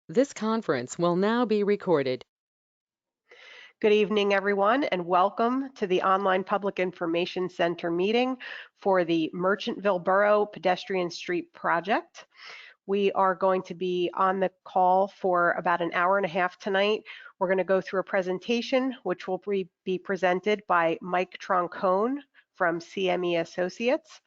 This conference will now be recorded. Good evening, everyone, and welcome to the Online Public Information Center meeting for the Merchantville Borough Pedestrian Street Project. We are going to be on the call for about an hour and a half tonight. We're going to go through a presentation which will be presented by Mike Troncone from CME Associates.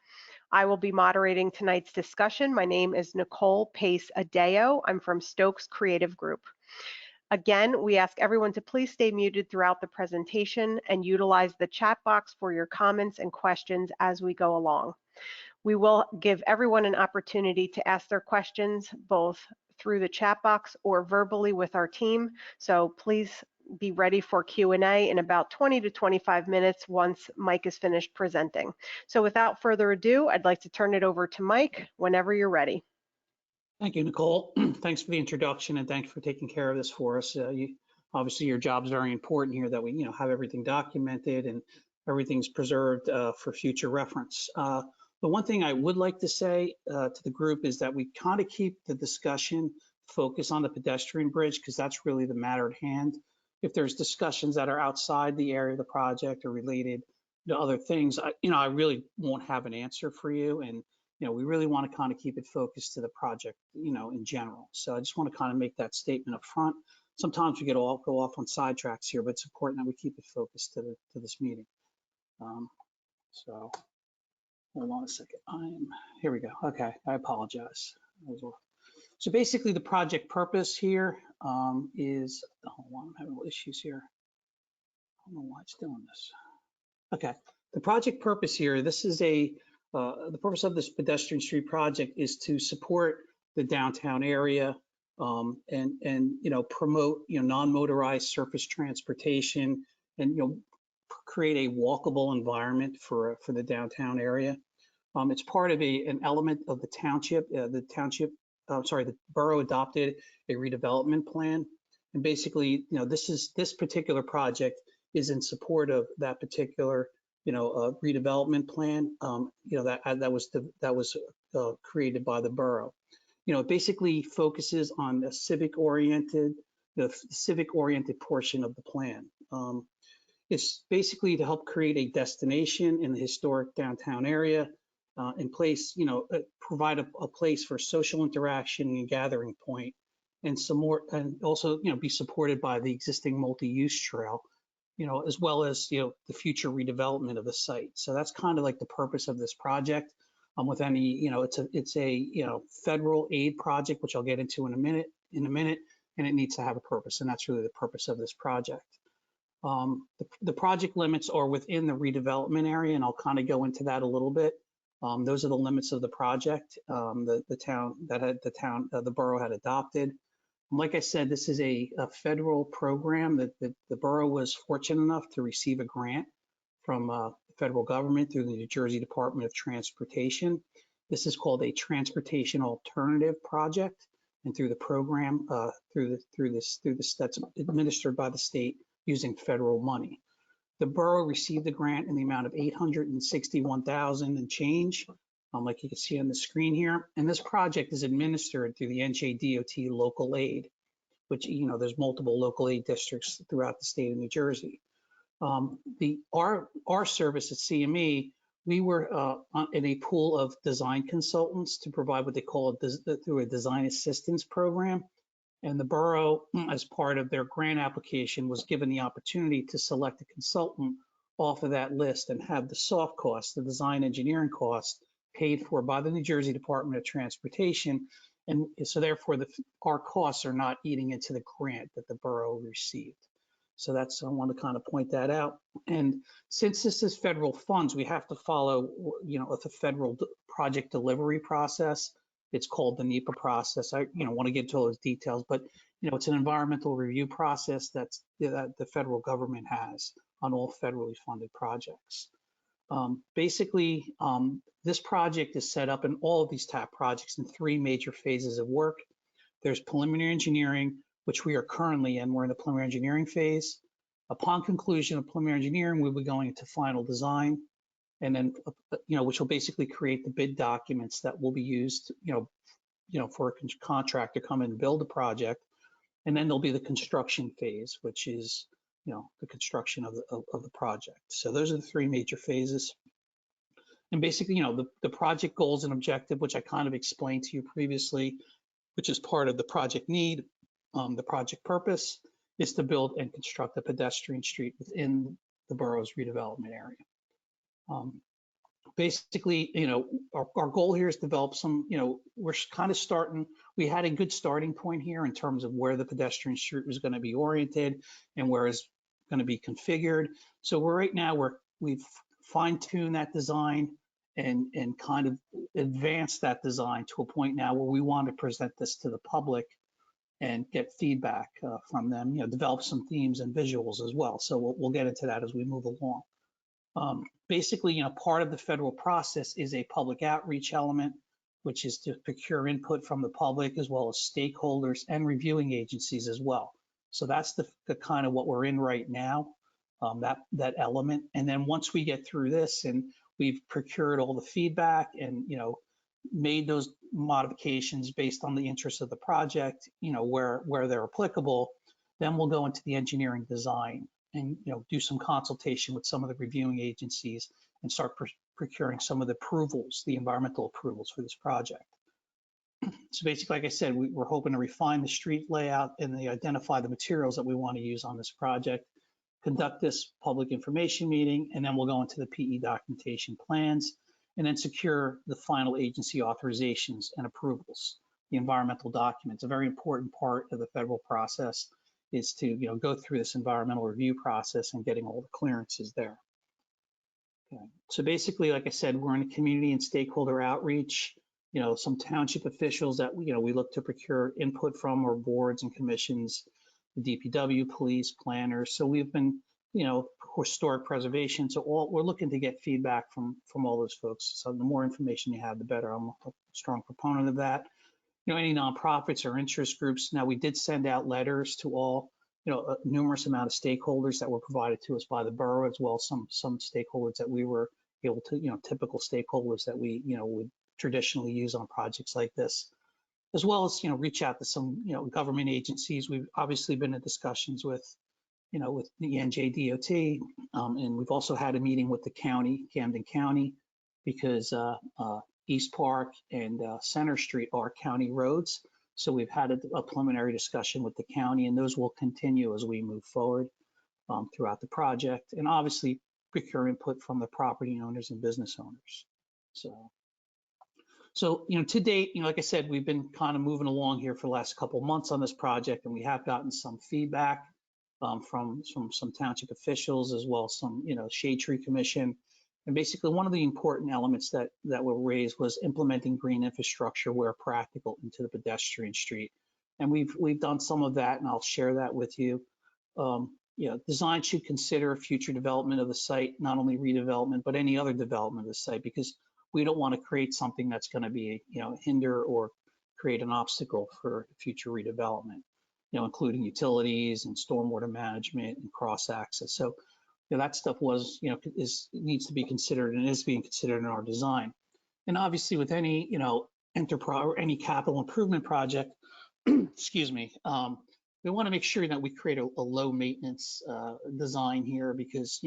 I will be moderating tonight's discussion. My name is Nicole Pace Adeo. I'm from Stokes Creative Group. Again, we ask everyone to please stay muted throughout the presentation and utilize the chat box for your comments and questions as we go along. We will give everyone an opportunity to ask their questions both through the chat box or verbally with our team. So please be ready for Q&A in about 20 to 25 minutes once Mike is finished presenting. So without further ado, I'd like to turn it over to Mike whenever you're ready. Thank you, Nicole. Thanks for the introduction and thanks for taking care of this for us. Obviously, your job is very important here that we have everything documented and everything's preserved for future reference. The one thing I would like to say to the group is that we kind of keep the discussion focused on the pedestrian bridge because that's really the matter at hand. If there's discussions that are outside the area of the project or related to other things, I really won't have an answer for you. And we really want to kind of keep it focused to the project, in general. So I just want to kind of make that statement up front. Sometimes we go off on sidetracks here, but it's important that we keep it focused to this meeting. So hold on a second. Here we go. Okay, I apologize. So basically the project purpose here is, hold on, I'm having issues here. I don't know why it's doing this. Okay, the project purpose here, this is the purpose of this pedestrian street project is to support the downtown area and promote non-motorized surface transportation and create a walkable environment for the downtown area. It's part of an element of the township. The borough adopted a redevelopment plan, and basically this particular project is in support of that particular redevelopment plan, that was created by the borough. It basically focuses on the civic-oriented portion of the plan. It's basically to help create a destination in the historic downtown area, provide a place for social interaction and gathering point, and some more, and also be supported by the existing multi-use trail, as well as, the future redevelopment of the site. So that's kind of like the purpose of this project. With any, it's a federal aid project, which I'll get into in a minute, and it needs to have a purpose, and that's really the purpose of this project. The project limits are within the redevelopment area, and I'll kind of go into that a little bit. Those are the limits of the project. The borough had adopted. Like I said, this is a federal program that the borough was fortunate enough to receive a grant from the federal government through the New Jersey Department of Transportation. This is called a Transportation Alternative Project, and through the program, that's administered by the state using federal money. The borough received the grant in the amount of $861,000 and change. Like you can see on the screen here. And this project is administered through the NJDOT local aid, which, there's multiple local aid districts throughout the state of New Jersey. Our service at CME, we were in a pool of design consultants to provide what they call through a design assistance program. And the borough, as part of their grant application, was given the opportunity to select a consultant off of that list and have the soft costs, the design engineering costs, paid for by the New Jersey Department of Transportation. And so therefore our costs are not eating into the grant that the borough received. So I want to kind of point that out. And since this is federal funds, we have to follow, the federal project delivery process. It's called the NEPA process. I, want to get into all those details, but, it's an environmental review process that the federal government has on all federally funded projects. Basically, this project is set up in all of these TAP projects in three major phases of work. There's preliminary engineering, which we are currently in. We're in the preliminary engineering phase. Upon conclusion of preliminary engineering, we'll be going into final design, and then, which will basically create the bid documents that will be used, for a contractor to come in and build a project. And then there'll be the construction phase, which is, the construction of the project. So those are the three major phases. And basically, the project goals and objective, which I kind of explained to you previously, which is part of the project need. The project purpose is to build and construct a pedestrian street within the borough's redevelopment area. Basically, our goal here is to develop some, we're kind of starting, we had a good starting point here in terms of where the pedestrian street was going to be oriented and where it's going to be configured. So right now we've fine-tuned that design and kind of advanced that design to a point now where we want to present this to the public and get feedback from them, develop some themes and visuals as well. So we'll get into that as we move along. Basically, part of the federal process is a public outreach element, which is to procure input from the public as well as stakeholders and reviewing agencies as well. So that's the kind of what we're in right now, that element. And then once we get through this and we've procured all the feedback and, made those modifications based on the interest of the project, where they're applicable, then we'll go into the engineering design and do some consultation with some of the reviewing agencies and start procuring some of the approvals, the environmental approvals for this project. So basically, like I said, we're hoping to refine the street layout and identify the materials that we want to use on this project, conduct this public information meeting, and then we'll go into the PE documentation plans, and then secure the final agency authorizations and approvals, the environmental documents. A very important part of the federal process is to go through this environmental review process and getting all the clearances there. Okay. So basically, like I said, we're in a community and stakeholder outreach. Some township officials that we look to procure input from, or boards and commissions, the DPW, police, planners. So we've been, historic preservation. So we're looking to get feedback from all those folks. So the more information you have, the better. I'm a strong proponent of that. Any nonprofits or interest groups. Now, we did send out letters to all, a numerous amount of stakeholders that were provided to us by the borough, as well as some stakeholders that we were able to, typical stakeholders that we, would traditionally use on projects like this, as well as, reach out to some, government agencies. We've obviously been in discussions with, with the NJDOT, and we've also had a meeting with the county, Camden County, because East Park and Center Street are county roads. So we've had a preliminary discussion with the county, and those will continue as we move forward throughout the project, and obviously procure input from the property owners and business owners. So to date, like I said, we've been kind of moving along here for the last couple of months on this project, and we have gotten some feedback from some township officials, as well as some, Shade Tree Commission. And basically, one of the important elements that were raised was implementing green infrastructure where practical into the pedestrian street. And we've done some of that, and I'll share that with you. Design should consider future development of the site, not only redevelopment, but any other development of the site, because we don't want to create something that's going to be, hinder or create an obstacle for future redevelopment, including utilities and stormwater management and cross access. So that stuff was, needs to be considered and is being considered in our design. And obviously with any, enterprise or any capital improvement project, excuse me, we want to make sure that we create a low maintenance design here, because,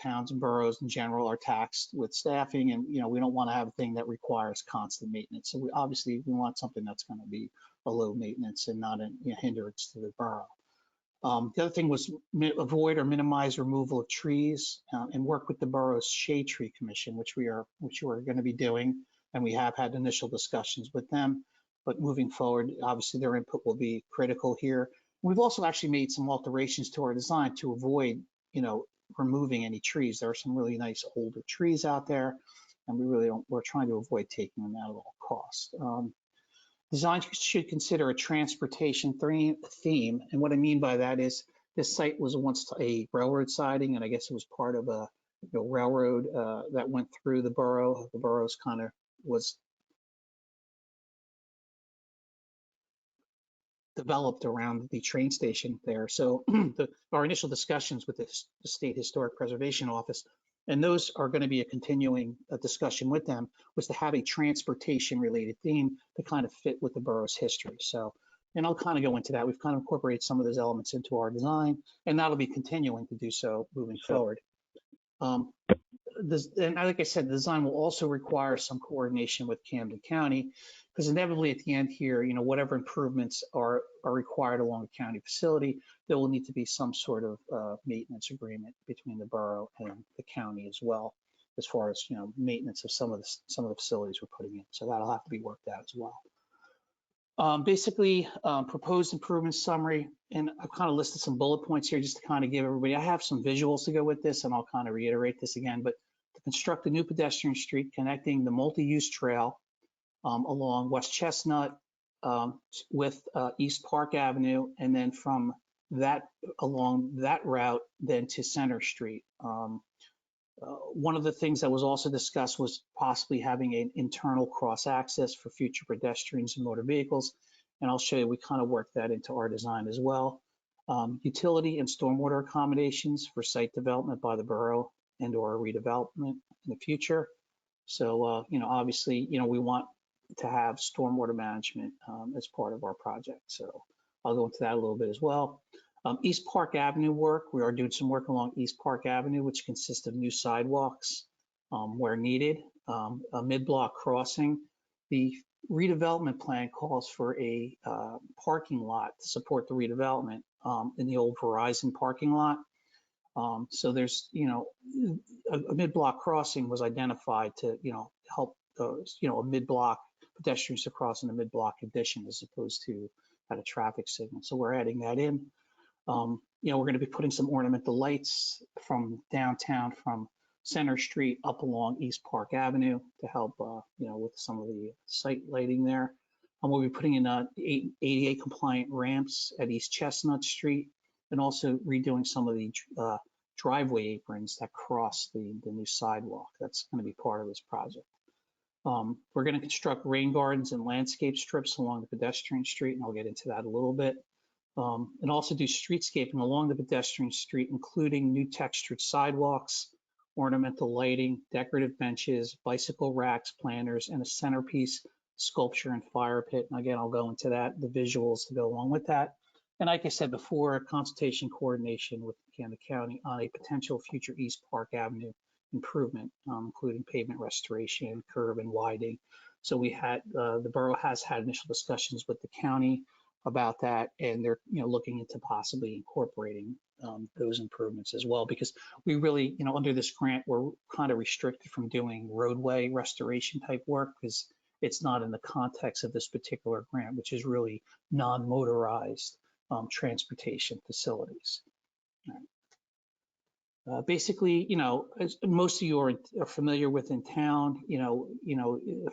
towns and boroughs in general are taxed with staffing, and, we don't want to have a thing that requires constant maintenance. So we want something that's going to be a low maintenance and not a hindrance to the borough. The other thing was avoid or minimize removal of trees and work with the borough's Shade Tree Commission, which we're going to be doing, and we have had initial discussions with them. But moving forward, obviously their input will be critical here. We've also actually made some alterations to our design to avoid, removing any trees. There are some really nice older trees out there, and we're trying to avoid taking them out at all costs. Design should consider a transportation theme. And what I mean by that is this site was once a railroad siding, and I guess it was part of a railroad that went through the borough. The borough's kind of was developed around the train station there. So our initial discussions with the State Historic Preservation Office, and those are going to be a continuing discussion with them, was to have a transportation related theme to kind of fit with the borough's history. So And I'll kind of go into that. We've kind of incorporated some of those elements into our design, and that'll be continuing to do so moving forward. And like I said, the design will also require some coordination with Camden County, because inevitably at the end here, whatever improvements are required along the county facility, there will need to be some sort of maintenance agreement between the borough and the county as well, as far as maintenance of some of the facilities we're putting in. So that'll have to be worked out as well. Basically, proposed improvement summary, and I've kind of listed some bullet points here just to kind of give everybody, I have some visuals to go with this, and I'll kind of reiterate this again, but to construct a new pedestrian street connecting the multi-use trail along West Chestnut with East Park Avenue, and then from that, along that route, then to Center Street. One of the things that was also discussed was possibly having an internal cross access for future pedestrians and motor vehicles. And I'll show you, we kind of worked that into our design as well. Utility and stormwater accommodations for site development by the borough and or redevelopment in the future. So, obviously, we want to have stormwater management as part of our project. So I'll go into that a little bit as well. East Park Avenue work, we are doing some work along East Park Avenue, which consists of new sidewalks where needed, a mid-block crossing. The redevelopment plan calls for a parking lot to support the redevelopment in the old Verizon parking lot. So there's, a mid-block crossing was identified to, help those, a mid-block pedestrians to cross in a mid-block addition as opposed to at a traffic signal. So we're adding that in. We're going to be putting some ornamental lights from downtown, from Center Street up along East Park Avenue to help, with some of the site lighting there. We'll be putting in ADA compliant ramps at East Chestnut Street, and also redoing some of the driveway aprons that cross the new sidewalk. That's going to be part of this project. We're going to construct rain gardens and landscape strips along the pedestrian street, and I'll get into that a little bit. And also do streetscaping along the pedestrian street, including new textured sidewalks, ornamental lighting, decorative benches, bicycle racks, planters, and a centerpiece sculpture and fire pit. And again, I'll go into that, the visuals to go along with that. And like I said before, consultation coordination with Camden County on a potential future East Park Avenue improvement, including pavement restoration, curb and widening. So we had, the borough has had initial discussions with the county about that, and they're looking into possibly incorporating those improvements as well, because we really, under this grant, we're kind of restricted from doing roadway restoration type work because it's not in the context of this particular grant, which is really non-motorized transportation facilities. Basically, as most of you are familiar with in town,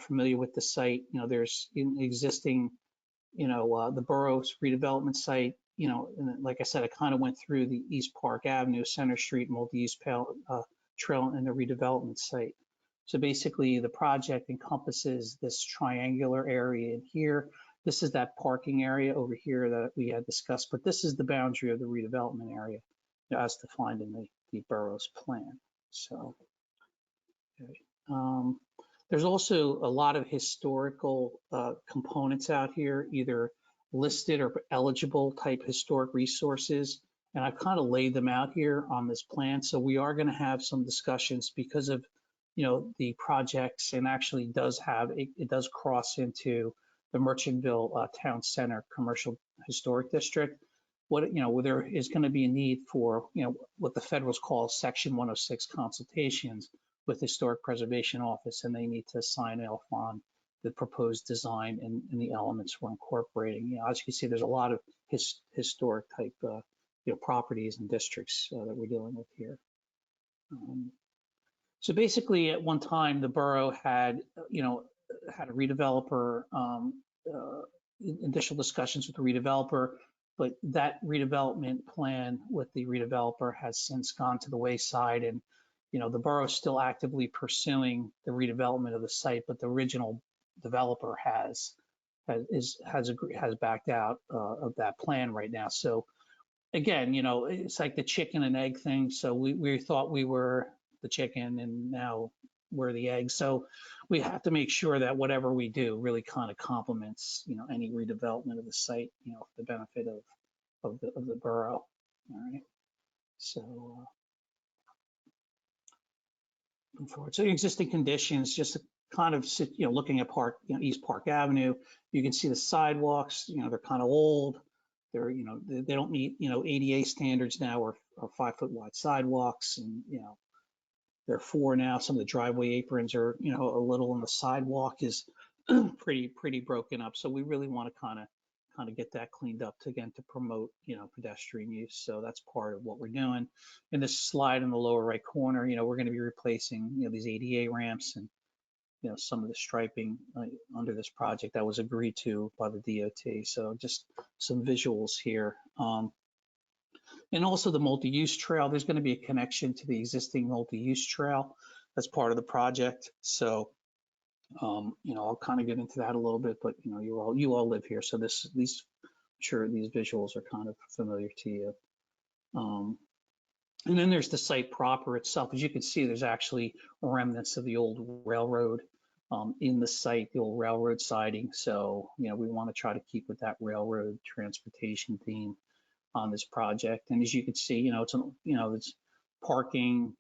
familiar with the site, there's an existing the borough's redevelopment site, and like I said, I kind of went through the East Park Avenue, Center Street, multi-use trail, and the redevelopment site. So basically, the project encompasses this triangular area in here. This is that parking area over here that we had discussed, but this is the boundary of the redevelopment area as defined in the borough's plan. So, okay. There's also a lot of historical components out here, either listed or eligible type historic resources. And I've kind of laid them out here on this plan. So we are going to have some discussions because of, the projects, and actually it does cross into the Merchantville Town Center Commercial Historic District. Where there is going to be a need for, what the federals call Section 106 consultations with the Historic Preservation Office, and they need to sign off on the proposed design and the elements we're incorporating. As you can see, there's a lot of historic type, properties and districts that we're dealing with here. So basically, at one time, the borough had, had a redeveloper, initial discussions with the redeveloper, but that redevelopment plan with the redeveloper has since gone to the wayside, and the borough is still actively pursuing the redevelopment of the site, but the original developer has backed out of that plan right now. So again, it's like the chicken and egg thing. So we thought we were the chicken, and now we're the egg. So we have to make sure that whatever we do really kind of complements, any redevelopment of the site, for the benefit of the borough. All right. So moving forward. So existing conditions, just to kind of sit, looking at East Park Avenue, you can see the sidewalks, they're kind of old. They're, they don't meet, ADA standards now, or 5-foot wide sidewalks, and, they're 4 now. Some of the driveway aprons are, a little, and the sidewalk is pretty broken up. So we really want to kind of get that cleaned up to promote, pedestrian use. So that's part of what we're doing. In this slide in the lower right corner, we're going to be replacing, these ADA ramps and, some of the striping under this project that was agreed to by the DOT. So just some visuals here. And also the multi-use trail, there's going to be a connection to the existing multi-use trail that's part of the project. So, I'll kind of get into that a little bit, but you all live here, so I'm sure these visuals are kind of familiar to you. And then there's the site proper itself. As you can see, there's actually remnants of the old railroad in the site, the old railroad siding. So, we want to try to keep with that railroad transportation theme on this project. And as you can see, it's parking,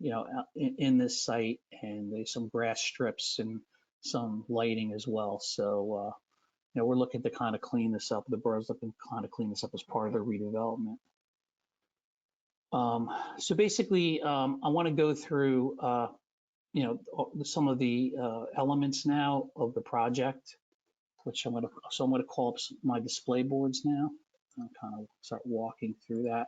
in this site, and there's some grass strips and some lighting as well. So, we're looking to kind of clean this up. The borough's looking to kind of clean this up as part of the redevelopment. So basically, I want to go through, some of the elements now of the project, which I'm going to call up my display boards now. I'll kind of start walking through that.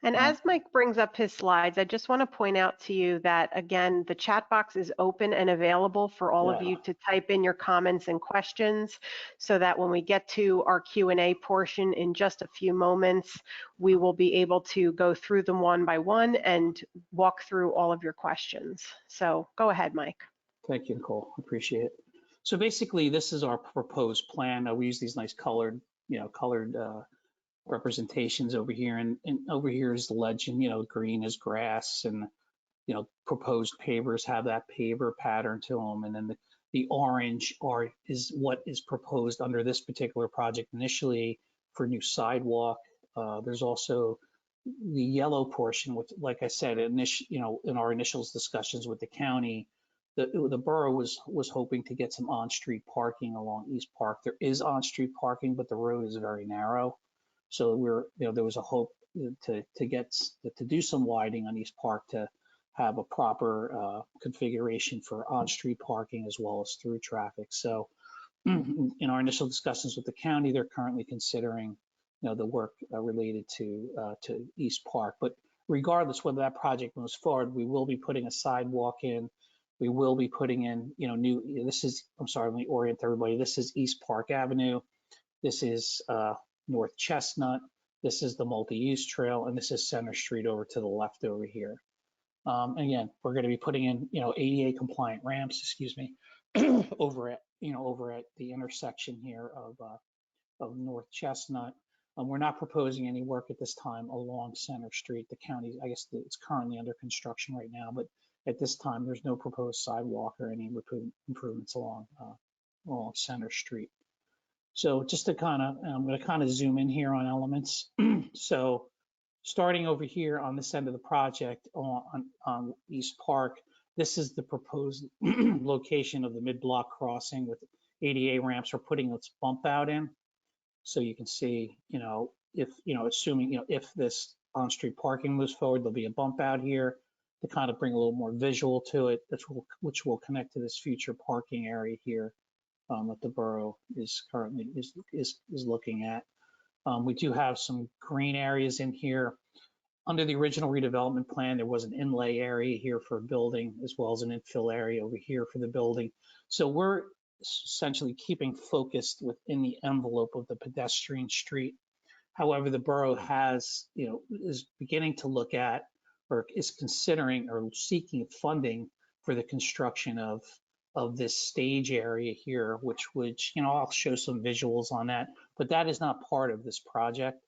And as Mike brings up his slides, I just want to point out to you that, again, the chat box is open and available for all of you to type in your comments and questions, so that when we get to our Q&A portion in just a few moments, we will be able to go through them one by one and walk through all of your questions. So go ahead, Mike. Thank you, Nicole. Appreciate it. So basically, this is our proposed plan. We use these nice colored representations over here, and over here is the legend. Green is grass, and proposed pavers have that paver pattern to them, and then the orange is what is proposed under this particular project initially for new sidewalk. There's also the yellow portion, which, like I said, in our initial discussions with the county, the borough was hoping to get some on-street parking along East Park. There is on-street parking, but the road is very narrow. So there was a hope to do some widening on East Park to have a proper configuration for on-street parking as well as through traffic. So in our initial discussions with the county, they're currently considering the work related to East Park. But regardless whether that project moves forward, we will be putting a sidewalk in. We will be putting in let me orient everybody. This is East Park Avenue. This is North Chestnut. This is the multi-use trail, and this is Center Street over to the left over here. Again, we're going to be putting in, ADA compliant ramps, over at the intersection here of North Chestnut. We're not proposing any work at this time along Center Street. The county, I guess it's currently under construction right now, but at this time, there's no proposed sidewalk or any improvements along Center Streat. So just to I'm going to zoom in here on elements. So starting over here on this end of the project on East Park, this is the proposed location of the mid-block crossing with ADA ramps. We're putting this bump out in. So you can see, assuming, if this on-street parking moves forward, there'll be a bump out here to kind of bring a little more visual to it, which will connect to this future parking area here. That the borough is currently looking at. We do have some green areas in here. Under the original redevelopment plan, there was an inlay area here for a building, as well as an infill area over here for the building. So we're essentially keeping focused within the envelope of the pedestrian street. However, the borough is beginning to look at, or is considering or seeking funding for the construction of this stage area here, which I'll show some visuals on that, but that is not part of this project.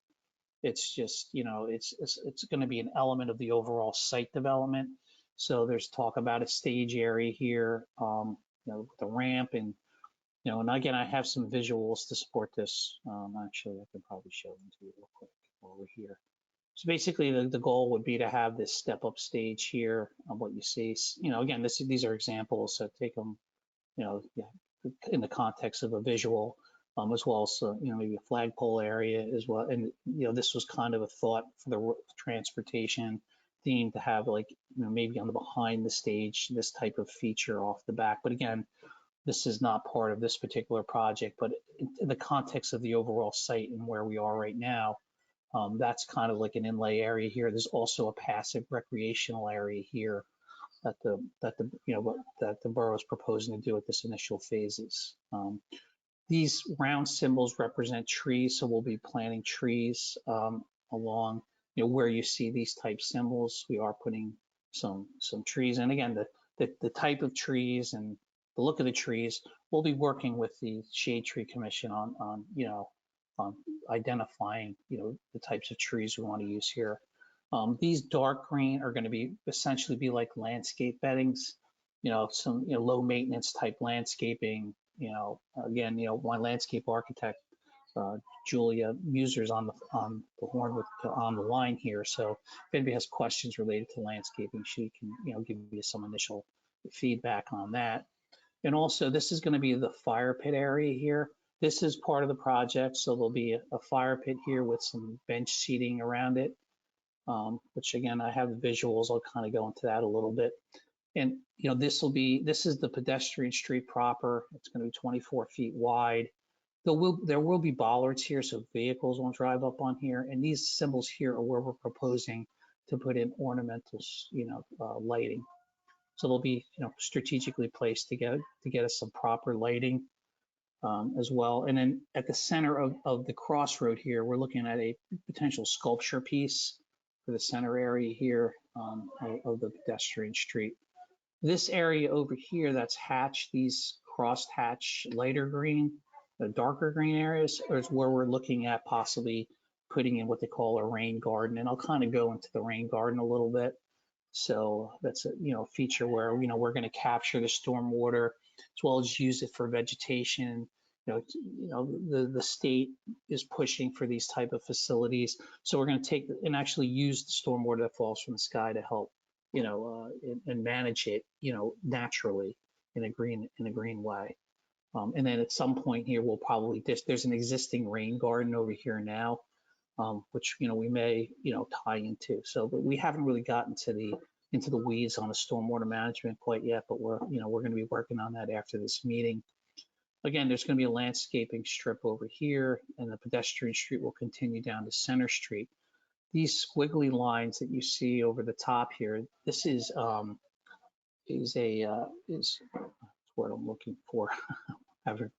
It's just, it's going to be an element of the overall site development. So there's talk about a stage area here, with the ramp and, and again, I have some visuals to support this. Actually, I can probably show them to you real quick while we're here. So basically, the goal would be to have this step-up stage here on what you see. Again, these are examples, so take them, yeah, in the context of a visual, as well as, maybe a flagpole area as well. And, this was kind of a thought for the transportation theme to have, like, maybe on the behind the stage, this type of feature off the back. But again, this is not part of this particular project, but in the context of the overall site and where we are right now, that's kind of like an inlay area here. There's also a passive recreational area here that the borough is proposing to do at this initial phases. These round symbols represent trees, so we'll be planting trees along, where you see these type symbols. We are putting some trees, and again, the type of trees and the look of the trees, we'll be working with the Shade Tree Commission on identifying, the types of trees we want to use here. These dark green are going to be essentially be like landscape beddings, some low maintenance type landscaping. Again, my landscape architect, Julia Muser's on the horn on the line here. So if anybody has questions related to landscaping, she can give you some initial feedback on that. And also, this is going to be the fire pit area here. This is part of the project, so there'll be a fire pit here with some bench seating around it, which again, I have visuals. I'll kind of go into that a little bit. And this is the pedestrian street proper. It's going to be 24 feet wide. There will be bollards here, so vehicles won't drive up on here. And these symbols here are where we're proposing to put in ornamental, lighting. So they'll be, strategically placed to get us some proper lighting as well. And then at the center of the crossroad here, we're looking at a potential sculpture piece for the center area here of the pedestrian street. This area over here that's hatched, these crossed hatch lighter green, the darker green areas, is where we're looking at possibly putting in what they call a rain garden. And I'll kind of go into the rain garden a little bit. So that's a feature where we're going to capture the storm water as well as use it for vegetation. The state is pushing for these type of facilities, so we're going to take and actually use the storm water that falls from the sky to help and manage it naturally in a green way. And then at some point here we'll probably there's an existing rain garden over here now. Which we may tie into. So, but we haven't really gotten into the weeds on the stormwater management quite yet. But we're going to be working on that after this meeting. Again, there's going to be a landscaping strip over here, and the pedestrian street will continue down to Center Street. These squiggly lines that you see over the top here, this is what I'm looking for. Have a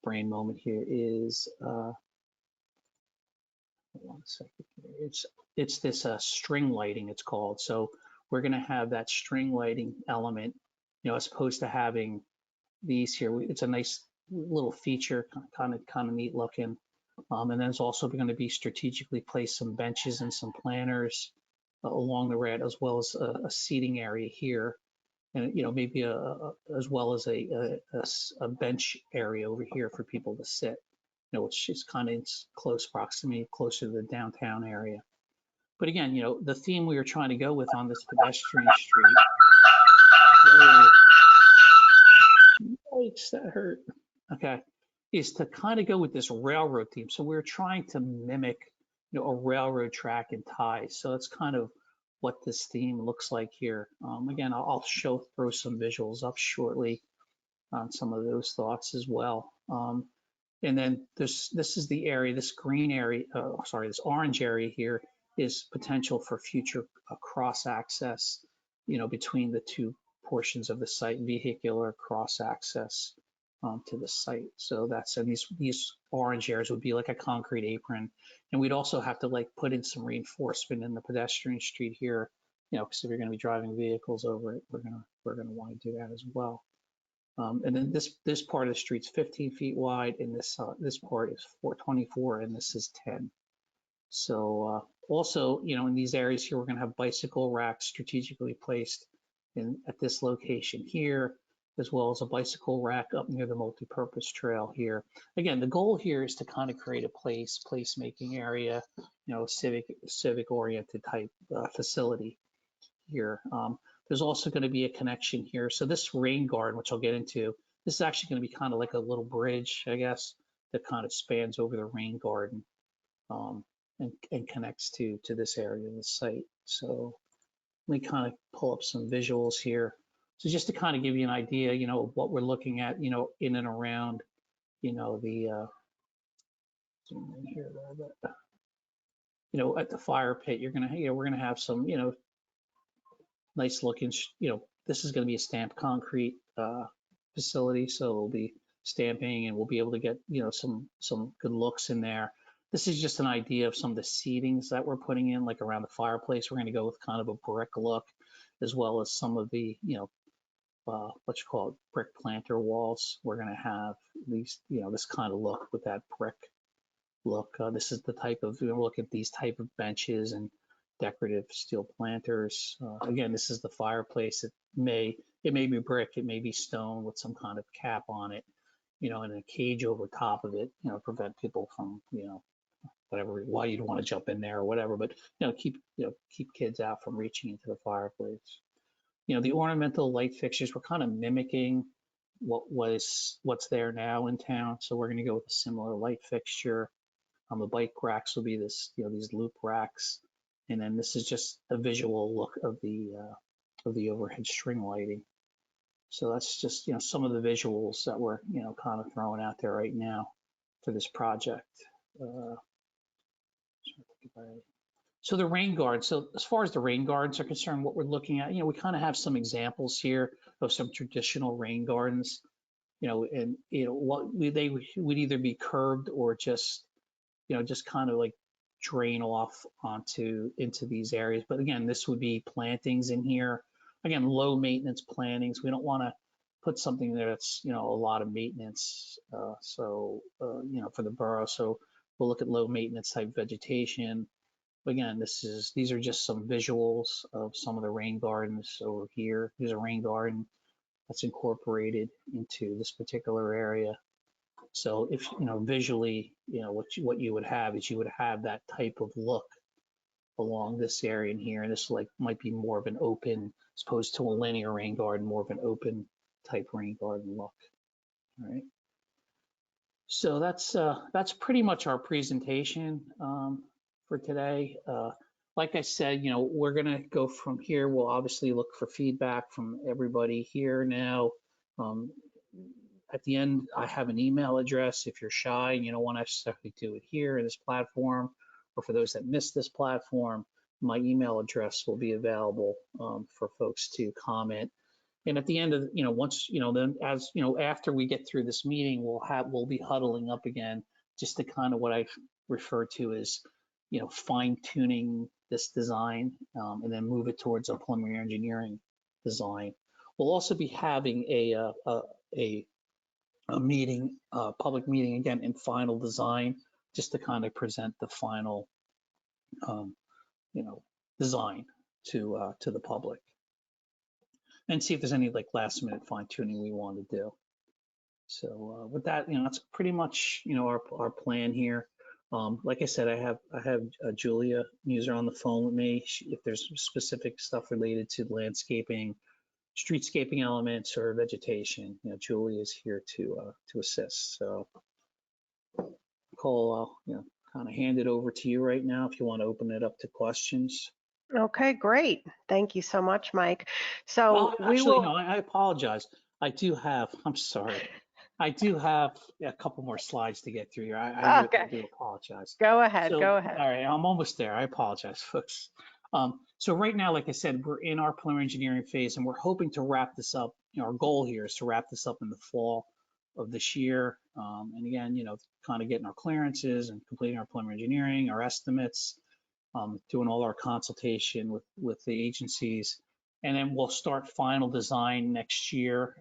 brain moment here. Is one second here. It's this string lighting, it's called. So we're going to have that string lighting element, as opposed to having these here. It's a nice little feature, kind of neat looking. And then there's also going to be strategically placed some benches and some planters along the road, as well as a seating area here, and maybe as well as a bench area over here for people to sit. Which is kind of in close proximity, closer to the downtown area. But again, the theme we were trying to go with on this pedestrian street. Yikes, that hurt. Okay, is to kind of go with this railroad theme. So we're trying to mimic, a railroad track and ties. So that's kind of what this theme looks like here. Again, I'll throw some visuals up shortly on some of those thoughts as well. And then this is the area, this green area, this orange area here is potential for future cross access, between the two portions of the site, vehicular cross access to the site. So and these orange areas would be like a concrete apron. And we'd also have to put in some reinforcement in the pedestrian street here, because if you're going to be driving vehicles over it, we're going to want to do that as well. And then this part of the street's 15 feet wide, and this part is 424, and this is 10. So also, in these areas here, we're going to have bicycle racks strategically placed at this location here, as well as a bicycle rack up near the multipurpose trail here. Again, the goal here is to kind of create a placemaking area, civic oriented type facility here. There's also going to be a connection here. So this rain garden, which I'll get into, this is actually going to be kind of like a little bridge, I guess, that kind of spans over the rain garden and connects to this area of the site. So let me kind of pull up some visuals here. So just to kind of give you an idea, of what we're looking at, in and around, the zoom in here a little bit. At the fire pit, we're gonna have some, nice looking, this is going to be a stamped concrete facility, so it'll be stamping, and we'll be able to get, some good looks in there. This is just an idea of some of the seatings that we're putting in, like around the fireplace. We're going to go with kind of a brick look, as well as some of the, what you call it, brick planter walls. We're going to have these, this kind of look with that brick look. This is the type of, look at these type of benches and decorative steel planters. Again, this is the fireplace. It may be brick, it may be stone with some kind of cap on it, and a cage over top of it, prevent people from, whatever, why you'd want to jump in there or whatever, but, keep kids out from reaching into the fireplace. The ornamental light fixtures, we're kind of mimicking what's there now in town. So we're going to go with a similar light fixture. The bike racks will be this, these loop racks. And then this is just a visual look of the overhead string lighting. So that's just, some of the visuals that we're, kind of throwing out there right now for this project. So the rain guard. So as far as the rain guards are concerned, what we're looking at, we kind of have some examples here of some traditional rain gardens, and they would either be curved or just, just kind of like drain off into these areas. But again, this would be plantings in here. Again, low maintenance plantings. We don't want to put something there that's, a lot of maintenance. For the borough. So we'll look at low maintenance type vegetation. Again, these are just some visuals of some of the rain gardens over here. There's a rain garden that's incorporated into this particular area. So if, visually, what you would have is you would have that type of look along this area in here. And this might be more of an open, as opposed to a linear rain garden, more of an open type rain garden look. All right. So that's pretty much our presentation for today. Like I said, we're going to go from here. We'll obviously look for feedback from everybody here now. At the end, I have an email address. If you're shy and you don't want to necessarily do it here in this platform, or for those that missed this platform, my email address will be available for folks to comment. And at the end of, once, then as, after we get through this meeting, we'll be huddling up again, just to kind of what I refer to as, fine tuning this design, and then move it towards a preliminary engineering design. We'll also be having a meeting, public meeting again in final design, just to kind of present the final, design to the public, and see if there's any last minute fine tuning we want to do. So with that, that's pretty much, our plan here. Like I said, I have Julia Muser on the phone with me. If there's specific stuff related to landscaping, streetscaping elements, or vegetation, Julie is here to assist. So Nicole, I'll kind of hand it over to you right now if you want to open it up to questions. Okay, great. Thank you so much, Mike. So no, I apologize. I'm sorry. I do have a couple more slides to get through here. I do apologize. Go ahead, All go ahead. right, I'm almost there. I apologize, folks. So right now, like I said, we're in our preliminary engineering phase, and we're hoping to wrap this up. Our goal here is to wrap this up in the fall of this year. And again, kind of getting our clearances and completing our preliminary engineering, our estimates, doing all our consultation with the agencies. And then we'll start final design next year.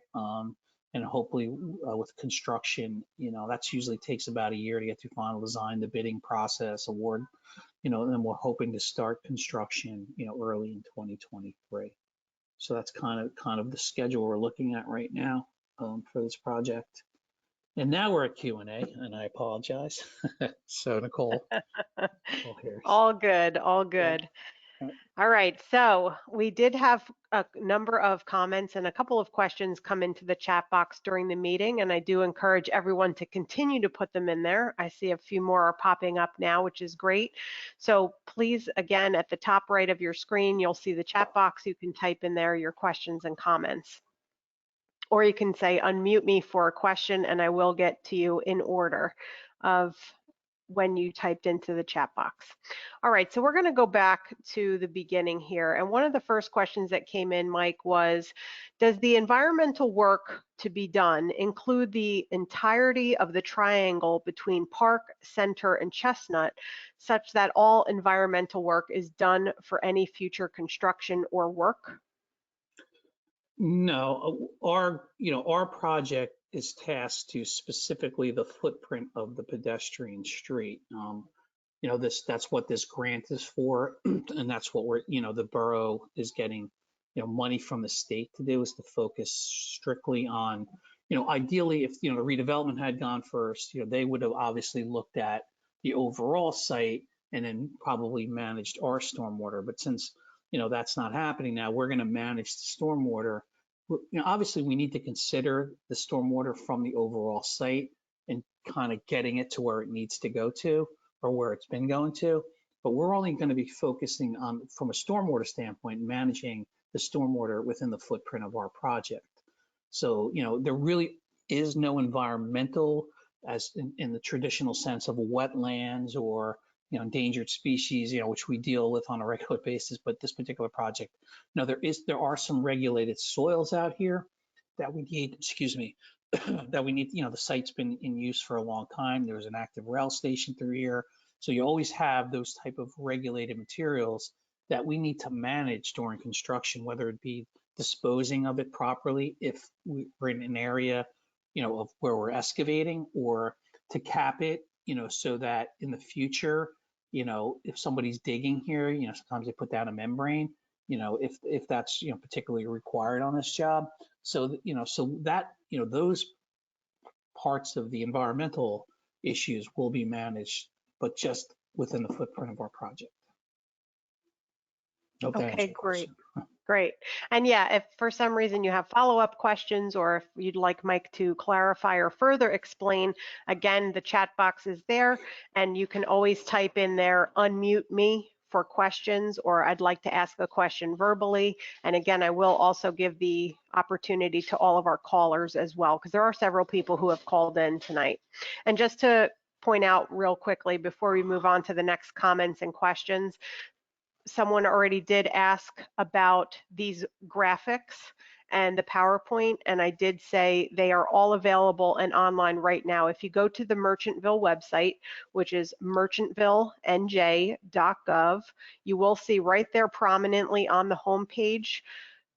And hopefully with construction, that's usually takes about a year to get through final design, the bidding process, award, and then we're hoping to start construction, early in 2023. So that's kind of the schedule we're looking at right now for this project. And now we're at Q&A, and I apologize. So Nicole here. All good, all good. Yeah. All right, so we did have a number of comments and a couple of questions come into the chat box during the meeting, and I do encourage everyone to continue to put them in there. I see a few more are popping up now, which is great. So please, again, at the top right of your screen, you'll see the chat box. You can type in there your questions and comments. Or you can say, unmute me for a question, and I will get to you in order of when you typed into the chat box. All right, so we're going to go back to the beginning here. And one of the first questions that came in, Mike, was, does the environmental work to be done include the entirety of the triangle between Park, Center, and Chestnut, such that all environmental work is done for any future construction or work? No, our project is tasked to specifically the footprint of the pedestrian street. That's what this grant is for, and that's what the borough is getting, money from the state to do, is to focus strictly on, ideally if, the redevelopment had gone first, they would have obviously looked at the overall site and then probably managed our stormwater. But since, that's not happening now, we're going to manage the stormwater. Obviously we need to consider the stormwater from the overall site and kind of getting it to where it needs to go to, or where it's been going to, but we're only going to be focusing on, from a stormwater standpoint, managing the stormwater within the footprint of our project. So, there really is no environmental, as in the traditional sense of wetlands or, endangered species, which we deal with on a regular basis. But this particular project, there are some regulated soils out here that we need, that we need, the site's been in use for a long time. There's an active rail station through here. So you always have those type of regulated materials that we need to manage during construction, whether it be disposing of it properly if we're in an area, of where we're excavating, or to cap it, so that in the future, if somebody's digging here, sometimes they put down a membrane, if that's, particularly required on this job. So, so that, those parts of the environmental issues will be managed, but just within the footprint of our project. Okay, great. Great. And yeah, if for some reason you have follow-up questions, or if you'd like Mike to clarify or further explain, again, the chat box is there, and you can always type in there, unmute me for questions, or I'd like to ask a question verbally. And again, I will also give the opportunity to all of our callers as well, because there are several people who have called in tonight. And just to point out real quickly before we move on to the next comments and questions, someone already did ask about these graphics and the PowerPoint, and I did say they are all available and online right now. If you go to the Merchantville website, which is merchantvillenj.gov, you will see right there prominently on the homepage.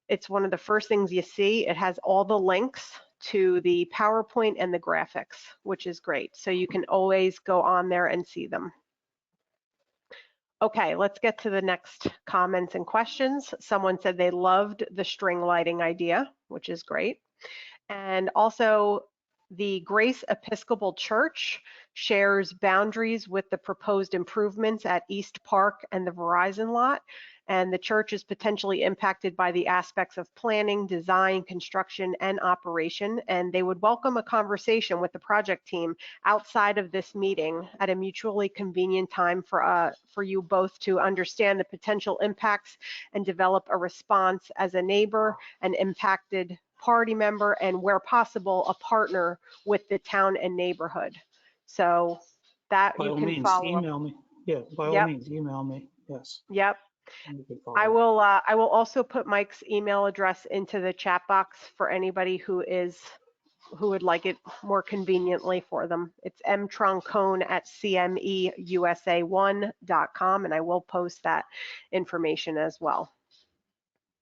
It's one of the first things you see. It has all the links to the PowerPoint and the graphics, which is great. So you can always go on there and see them. Okay, let's get to the next comments and questions. Someone said they loved the string lighting idea, which is great. And also, the Grace Episcopal Church shares boundaries with the proposed improvements at East Park and the Verizon lot. And the church is potentially impacted by the aspects of planning, design, construction, and operation. And they would welcome a conversation with the project team outside of this meeting at a mutually convenient time for you both to understand the potential impacts and develop a response as a neighbor, an impacted party member, and where possible, a partner with the town and neighborhood. So that by you all can means, follow email up. me. Yeah, by all means, email me. Yes. Yep. I will also put Mike's email address into the chat box for anybody who would like it more conveniently for them. It's mtroncone@cmeusa1.com, and I will post that information as well.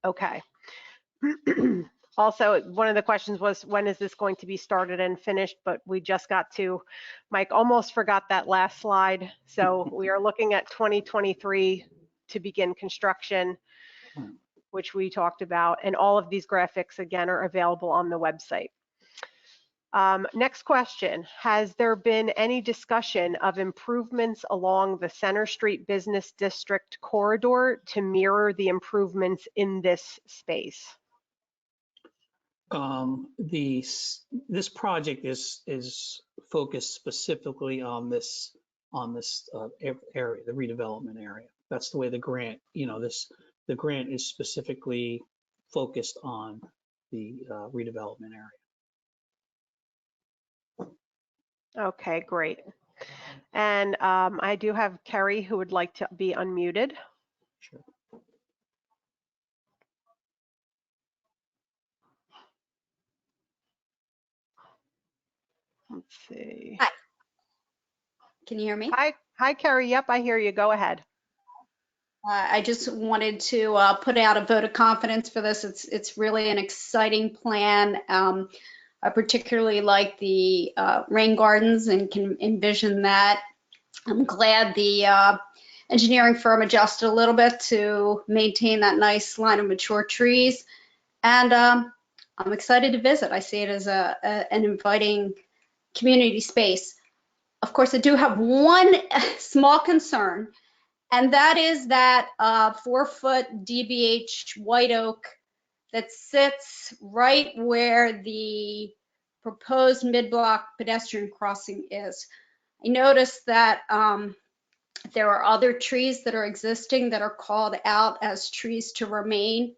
Okay. Also, one of the questions was, when is this going to be started and finished? But we just got to, Mike almost forgot that last slide. So we are looking at 2023 to begin construction. which we talked about, and all of these graphics again are available on the website. Next question, has there been any discussion of improvements along the Center Street Business District corridor to mirror the improvements in this space? This project is focused specifically on this area, the redevelopment area. That's the way the grant, the grant is specifically focused on the redevelopment area. Okay, great. And I do have Kerry who would like to be unmuted. Sure. Let's see. Hi. Can you hear me? Hi, Kerry. Yep, I hear you. Go ahead. I just wanted to put out a vote of confidence for this. It's really an exciting plan. I particularly like the rain gardens and can envision that. I'm glad the engineering firm adjusted a little bit to maintain that nice line of mature trees. And I'm excited to visit. I see it as an inviting community space. Of course, I do have one small concern, and that is that 4-foot DBH white oak that sits right where the proposed mid-block pedestrian crossing is. I noticed that there are other trees that are existing that are called out as trees to remain,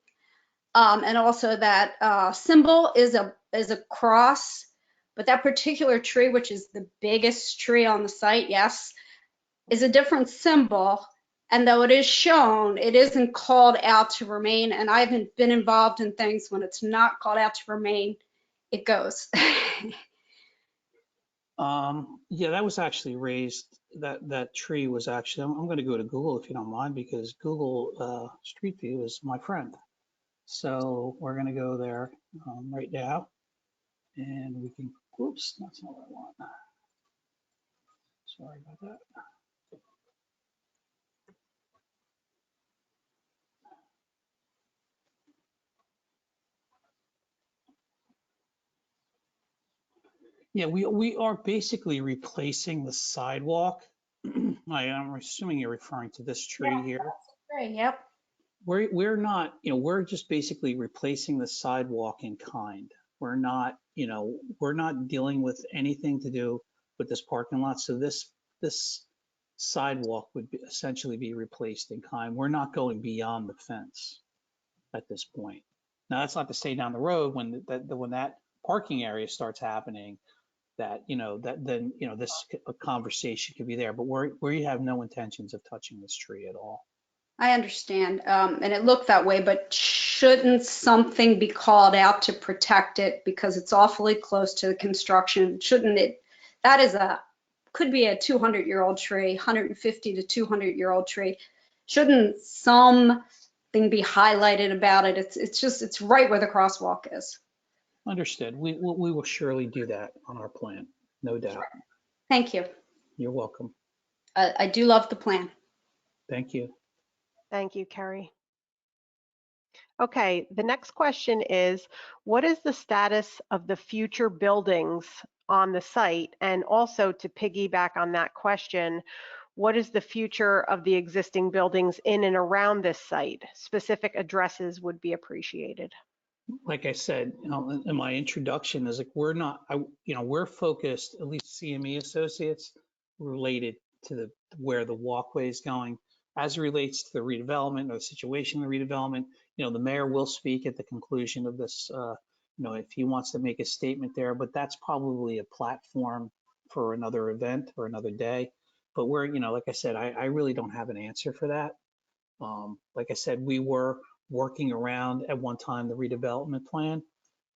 and also that symbol is a cross. But that particular tree, which is the biggest tree on the site, yes, is a different symbol. And though it is shown, it isn't called out to remain. And I haven't been involved in things when it's not called out to remain, it goes. Yeah, that was actually raised. That tree was actually, I'm going to go to Google if you don't mind, because Google Street View is my friend. So we're going to go there right now. And we can, oops, that's not what I want. Sorry about that. Yeah, we are basically replacing the sidewalk. I'm assuming you're referring to this tree here. Great, yep. We're not, we're just basically replacing the sidewalk in kind. We're not, we're not dealing with anything to do with this parking lot. So this sidewalk would essentially be replaced in kind. We're not going beyond the fence at this point. Now, that's not to say down the road when that parking area starts happening, that then this conversation could be there. But we have no intentions of touching this tree at all. I understand, and it looked that way, but shouldn't something be called out to protect it because it's awfully close to the construction? Shouldn't it? That is could be a 200-year-old tree, 150 to 200-year-old tree. Shouldn't something be highlighted about it? It's right where the crosswalk is. Understood. We will surely do that on our plan, no doubt. Thank you. You're welcome. I do love the plan. Thank you. Thank you, Kerry. Okay, the next question is, what is the status of the future buildings on the site? And also to piggyback on that question, what is the future of the existing buildings in and around this site? Specific addresses would be appreciated. Like I said, in my introduction, is like we're focused, at least CME Associates, related to where the walkway is going. As it relates to the redevelopment or the situation of the redevelopment, the mayor will speak at the conclusion of this, if he wants to make a statement there, but that's probably a platform for another event or another day. But we're, like I said, I really don't have an answer for that. Like I said, we were working around at one time the redevelopment plan.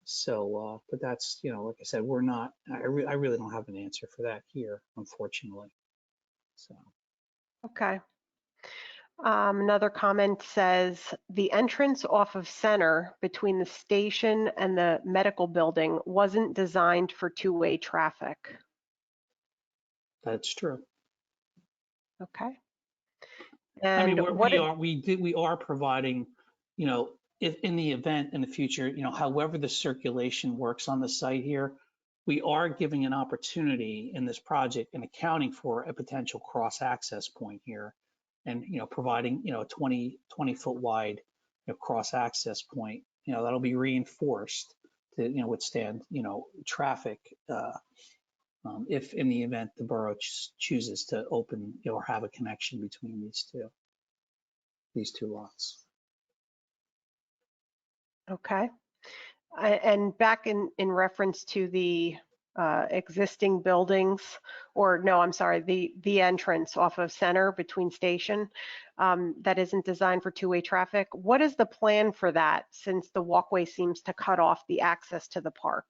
So, but that's, like I said, we're not, I really don't have an answer for that here, unfortunately. So. Okay. Another comment says, the entrance off of Center between the station and the medical building wasn't designed for two-way traffic. That's true. Okay. And I mean, And we are providing, if in the event in the future, however the circulation works on the site here, we are giving an opportunity in this project and accounting for a potential cross access point here, and providing a 20-foot wide cross access point. That'll be reinforced to withstand traffic if in the event the borough chooses to open or have a connection between these two lots. Okay. And back in reference to the existing buildings, or no, I'm sorry, the entrance off of Center between Station that isn't designed for two-way traffic. What is the plan for that, since the walkway seems to cut off the access to the park?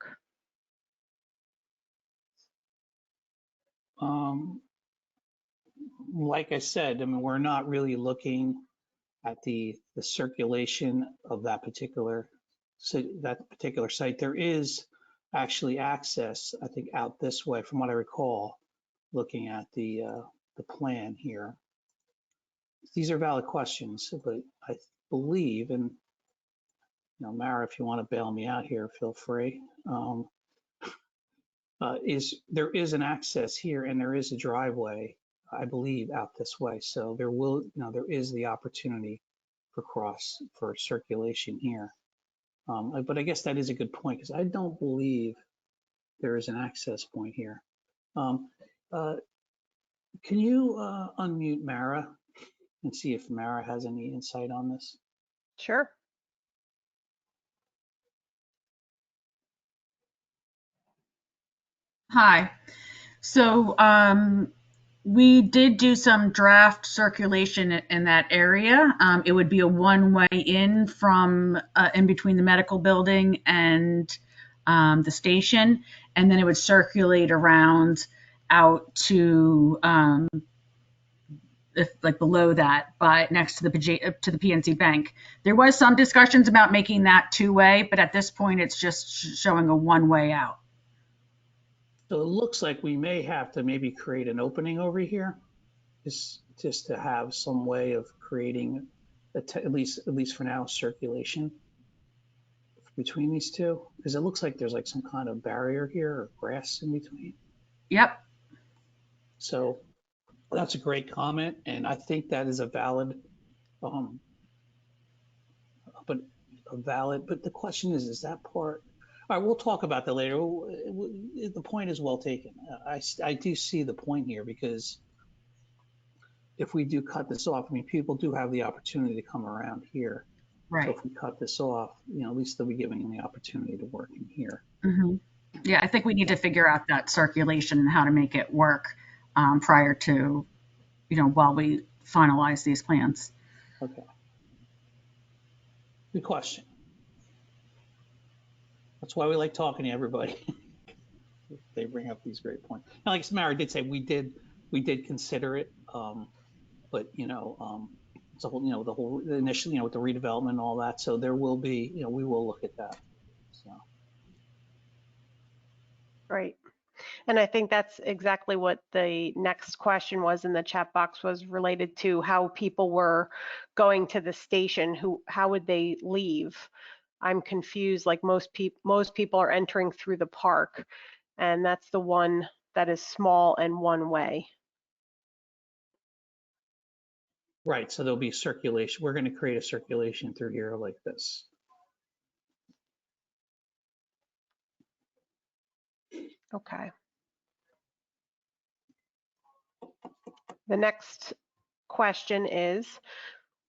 Like I said, I mean, we're not really looking at the circulation of that particular site. There is actually access, I think, out this way, from what I recall, looking at the plan here. These are valid questions, but I believe, and Mara, if you want to bail me out here, feel free. There is an access here, and there is a driveway, I believe, out this way. So there is the opportunity for circulation here. But I guess that is a good point, because I don't believe there is an access point here. Can you unmute Mara and see if Mara has any insight on this? Sure. Hi. So we did do some draft circulation in that area. It would be a one-way in from in between the medical building and the station, and then it would circulate around out to like below that, but next to the PNC Bank. There was some discussions about making that two-way, but at this point, it's just showing a one-way out. So it looks like we may have to maybe create an opening over here, just to have some way of creating at least for now circulation between these two, because it looks like there's like some kind of barrier here or grass in between. Yep. So that's a great comment, and I think that is a valid, but the question is that part? All right, we'll talk about that later. The point is well taken. I do see the point here, because if we do cut this off, I mean, people do have the opportunity to come around here. Right. So if we cut this off, at least they'll be giving them the opportunity to work in here. Mm-hmm. Yeah, I think we need to figure out that circulation and how to make it work prior to, while we finalize these plans. Okay. Good question. That's why we like talking to everybody. They bring up these great points. Now, like Samara did say, we did consider it, but it's a whole, the whole initially, with the redevelopment and all that. So there will be, we will look at that. So. Right. And I think that's exactly what the next question was in the chat box, was related to how people were going to the station. How would they leave? I'm confused. Like most people are entering through the park, and that's the one that is small and one way. Right. So there'll be circulation. We're going to create a circulation through here like this. Okay. The next question is,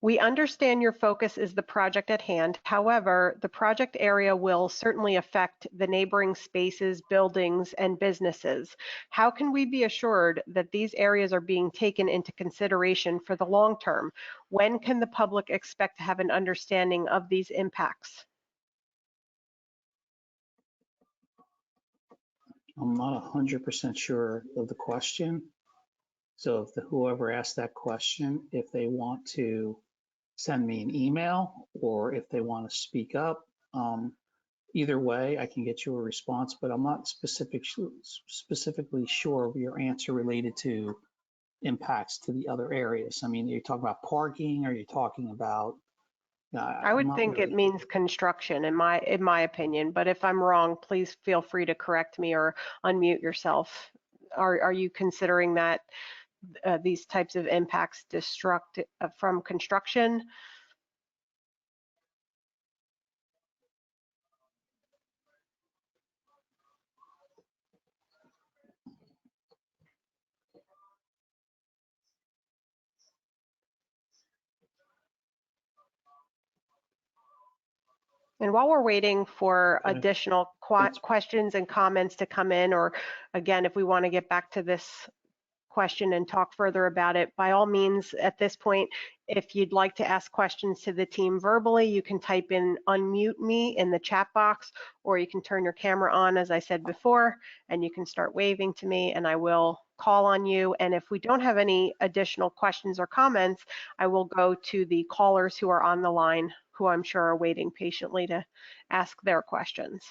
we understand your focus is the project at hand. However, the project area will certainly affect the neighboring spaces, buildings, and businesses. How can we be assured that these areas are being taken into consideration for the long term? When can the public expect to have an understanding of these impacts? I'm not 100% sure of the question. So if whoever asked that question, if they want to send me an email or if they want to speak up, either way, I can get you a response, but I'm not specifically sure of your answer related to impacts to the other areas. I mean, are you talking about parking? Are you talking about I I'm would not think it really. means construction in my opinion, but if I'm wrong, please feel free to correct me or unmute yourself. Are you considering that these types of impacts destruct from construction? And while we're waiting for Okay. additional questions and comments to come in, or again, if we want to get back to this question and talk further about it, by all means, at this point, if you'd like to ask questions to the team verbally, you can type in unmute me in the chat box, or you can turn your camera on, as I said before, and you can start waving to me and I will call on you. And if we don't have any additional questions or comments, I will go to the callers who are on the line, who I'm sure are waiting patiently to ask their questions.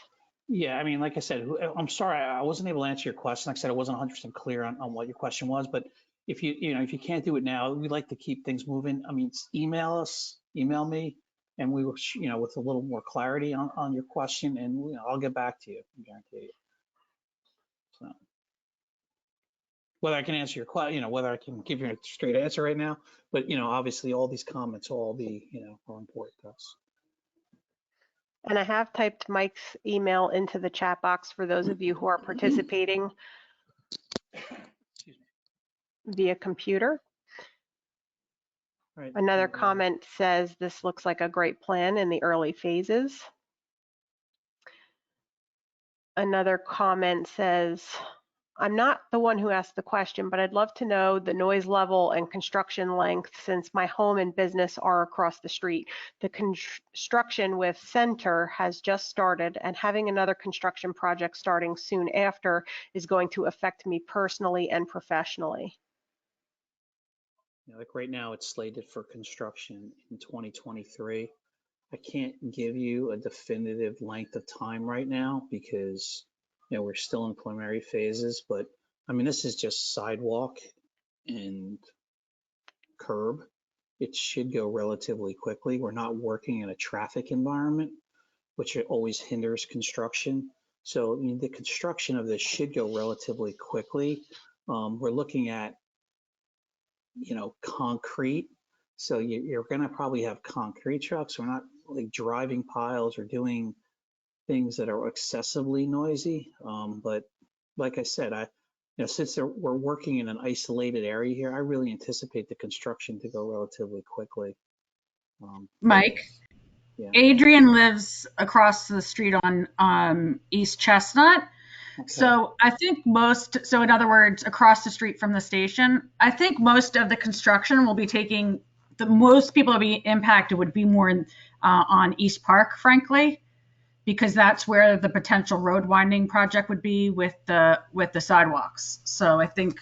Yeah, I mean, like I said, I'm sorry, I wasn't able to answer your question. Like I said, I wasn't 100% clear on what your question was, but if if you can't do it now, we like to keep things moving. I mean, email us, email me, and we will, with a little more clarity on your question, and I'll get back to you, I guarantee you. So whether I can answer your question, whether I can give you a straight answer right now, but obviously all these comments will all be, are important to us. And I have typed Mike's email into the chat box for those of you who are participating via computer. Right. Another comment says this looks like a great plan in the early phases. Another comment says, I'm not the one who asked the question, but I'd love to know the noise level and construction length since my home and business are across the street. The construction with Center has just started, and having another construction project starting soon after is going to affect me personally and professionally. Like right now, it's slated for construction in 2023. I can't give you a definitive length of time right now because we're still in preliminary phases, but I mean, this is just sidewalk and curb. It should go relatively quickly. We're not working in a traffic environment, which always hinders construction. So I mean, the construction of this should go relatively quickly. We're looking at, concrete. So you're going to probably have concrete trucks. We're not like driving piles or doing things that are excessively noisy. But like I said, since we're working in an isolated area here, I really anticipate the construction to go relatively quickly. Mike, Yeah. Adrian lives across the street on East Chestnut. Okay. So I think so in other words, across the street from the station, I think most of the construction will be most people will be impacted would be more on East Park, frankly, because that's where the potential road widening project would be with the sidewalks. So I think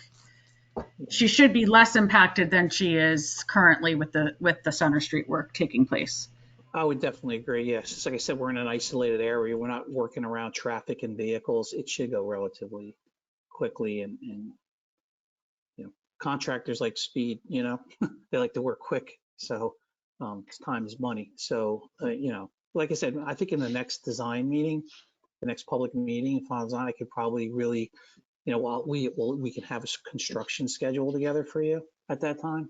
she should be less impacted than she is currently with the Center Street work taking place. I would definitely agree. Yes. Just like I said, we're in an isolated area. We're not working around traffic and vehicles. It should go relatively quickly and contractors like speed, they like to work quick. So time is money. So, like I said, I think in the next design meeting, the next public meeting, if I was on, I could probably really, we can have a construction schedule together for you at that time.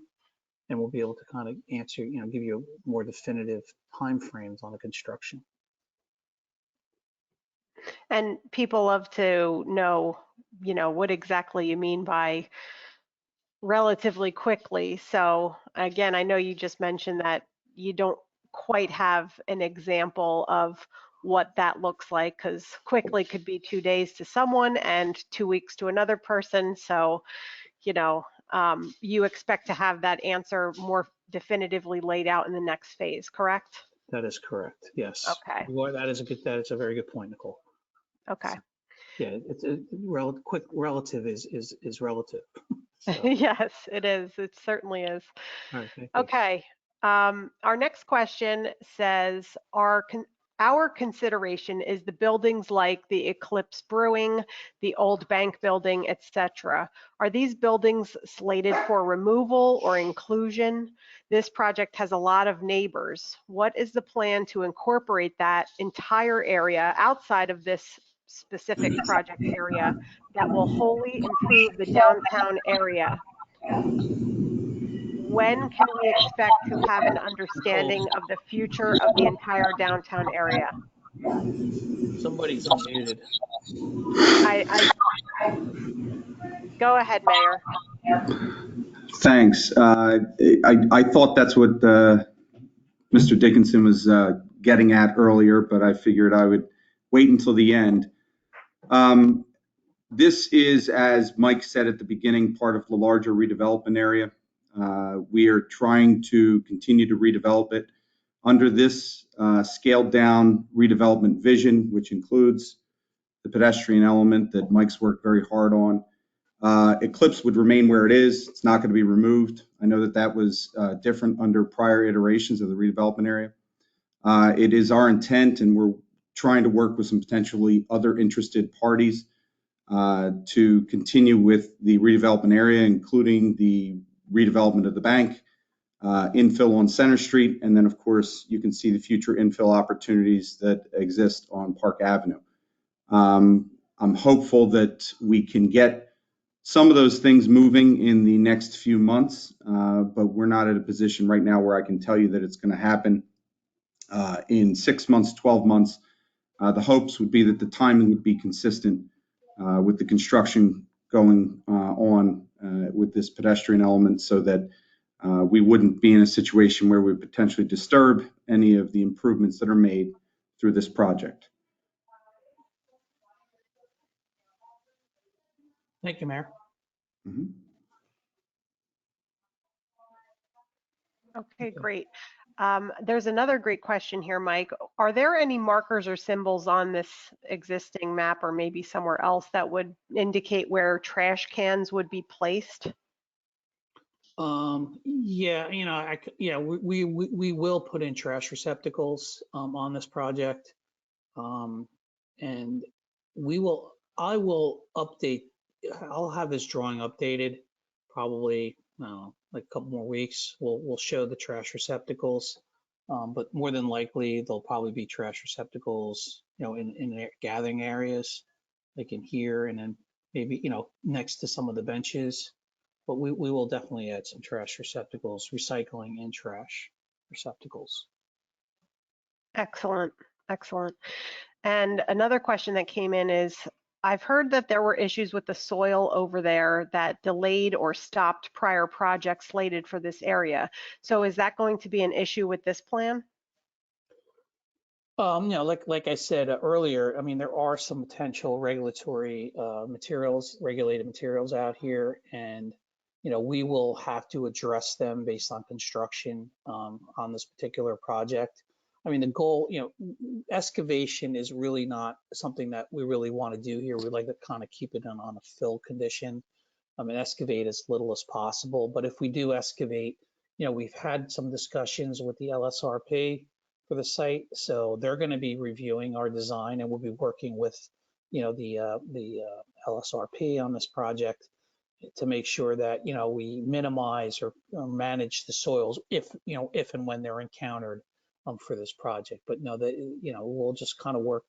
And we'll be able to kind of answer, give you more definitive timeframes on the construction. And people love to know, what exactly you mean by relatively quickly. So again, I know you just mentioned that you don't quite have an example of what that looks like, because quickly could be 2 days to someone and 2 weeks to another person. So, you expect to have that answer more definitively laid out in the next phase, correct? That is correct. Yes. Okay. Well, that is a very good point, Nicole. Okay. Yeah, it's quick relative is relative. So. Yes, it is. It certainly is. All right, thank you. Okay. Our next question says, are our consideration is the buildings like the Eclipse Brewing, the old bank building, etc. Are these buildings slated for removal or inclusion? This project has a lot of neighbors. What is the plan to incorporate that entire area outside of this specific project area that will wholly improve the downtown area? When can we expect to have an understanding of the future of the entire downtown area? Somebody's unmuted. I go ahead, Mayor. Thanks. I thought that's what Mr. Dickinson was getting at earlier, but I figured I would wait until the end. This is, as Mike said at the beginning, part of the larger redevelopment area. We are trying to continue to redevelop it under this scaled down redevelopment vision, which includes the pedestrian element that Mike's worked very hard on. Eclipse would remain where it is. It's not going to be removed. I know that that was different under prior iterations of the redevelopment area. It is our intent, and we're trying to work with some potentially other interested parties to continue with the redevelopment area, including the redevelopment of the bank, infill on Center Street, and then, of course, you can see the future infill opportunities that exist on Park Avenue. I'm hopeful that we can get some of those things moving in the next few months, but we're not at a position right now where I can tell you that it's going to happen in 6 months, 12 months. The hopes would be that the timing would be consistent with the construction going on with this pedestrian element, so that we wouldn't be in a situation where we potentially disturb any of the improvements that are made through this project. Thank you, Mayor. Mm-hmm. Okay, great. There's another great question here, Mike. Are there any markers or symbols on this existing map or maybe somewhere else that would indicate where trash cans would be placed? Yeah, we will put in trash receptacles on this project, and I will update. I'll have this drawing updated, probably, I don't know, like a couple more weeks. We'll show the trash receptacles, but more than likely there'll probably be trash receptacles, in gathering areas, like in here, and then maybe next to some of the benches. But we will definitely add some trash receptacles, recycling and trash receptacles. Excellent, excellent. And another question that came in is, I've heard that there were issues with the soil over there that delayed or stopped prior projects slated for this area. So is that going to be an issue with this plan? Like I said earlier, I mean, there are some potential regulatory regulated materials out here, and we will have to address them based on construction on this particular project. I mean, the goal, excavation is really not something that we really want to do here. We like to kind of keep it on a fill condition. I mean, excavate as little as possible. But if we do excavate, we've had some discussions with the LSRP for the site, so they're going to be reviewing our design, and we'll be working with, the LSRP on this project to make sure that we minimize or manage the soils if and when they're encountered for this project. But no, that we'll just kind of work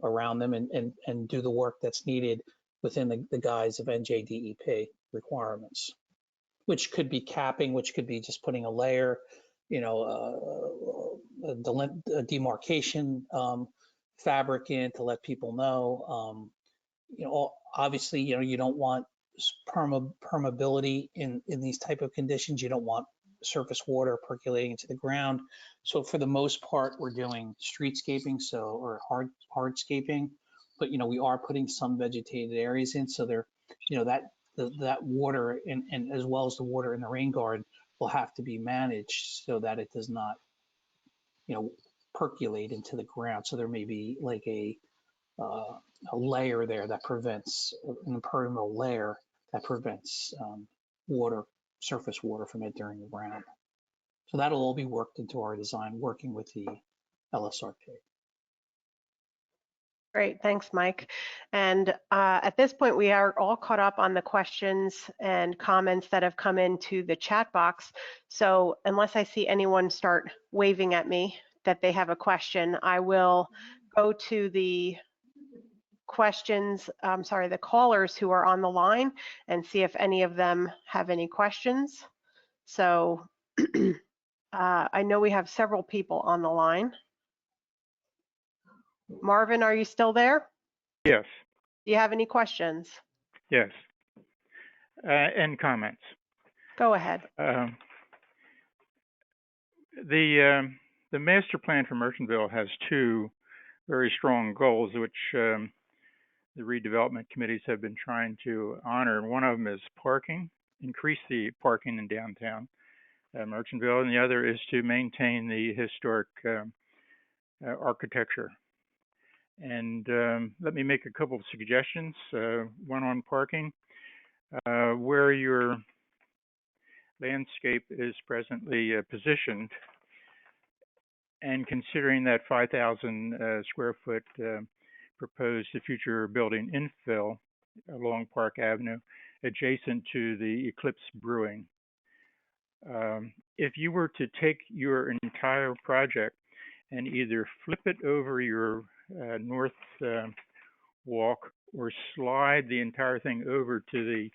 around them and do the work that's needed within the guise of NJDEP requirements, which could be capping, which could be just putting a layer, a demarcation fabric in to let people know. Obviously, you don't want permeability in these type of conditions. You don't want surface water percolating into the ground. So for the most part, we're doing streetscaping, or hardscaping, but we are putting some vegetated areas in, so they're, that water and as well as the water in the rain garden will have to be managed so that it does not, percolate into the ground. So there may be like a layer there that prevents, an impermeable layer that prevents surface water from entering the ground. So that'll all be worked into our design, working with the LSRP. Great, thanks, Mike. And at this point, we are all caught up on the questions and comments that have come into the chat box. So unless I see anyone start waving at me that they have a question, I will go to the questions, the callers who are on the line and see if any of them have any questions. So I know we have several people on the line. Marvin, are you still there? Yes, Do you have any questions? yes. And comments. Go ahead. The master plan for Merchantville has two very strong goals, which the redevelopment committees have been trying to honor. One of them is parking, increase the parking in downtown Merchantville, and the other is to maintain the historic architecture. And let me make a couple of suggestions. One on parking, where your landscape is presently positioned, and considering that 5,000 square foot proposed future building infill along Park Avenue, adjacent to the Eclipse Brewing. If you were to take your entire project and either flip it over your north walk or slide the entire thing over to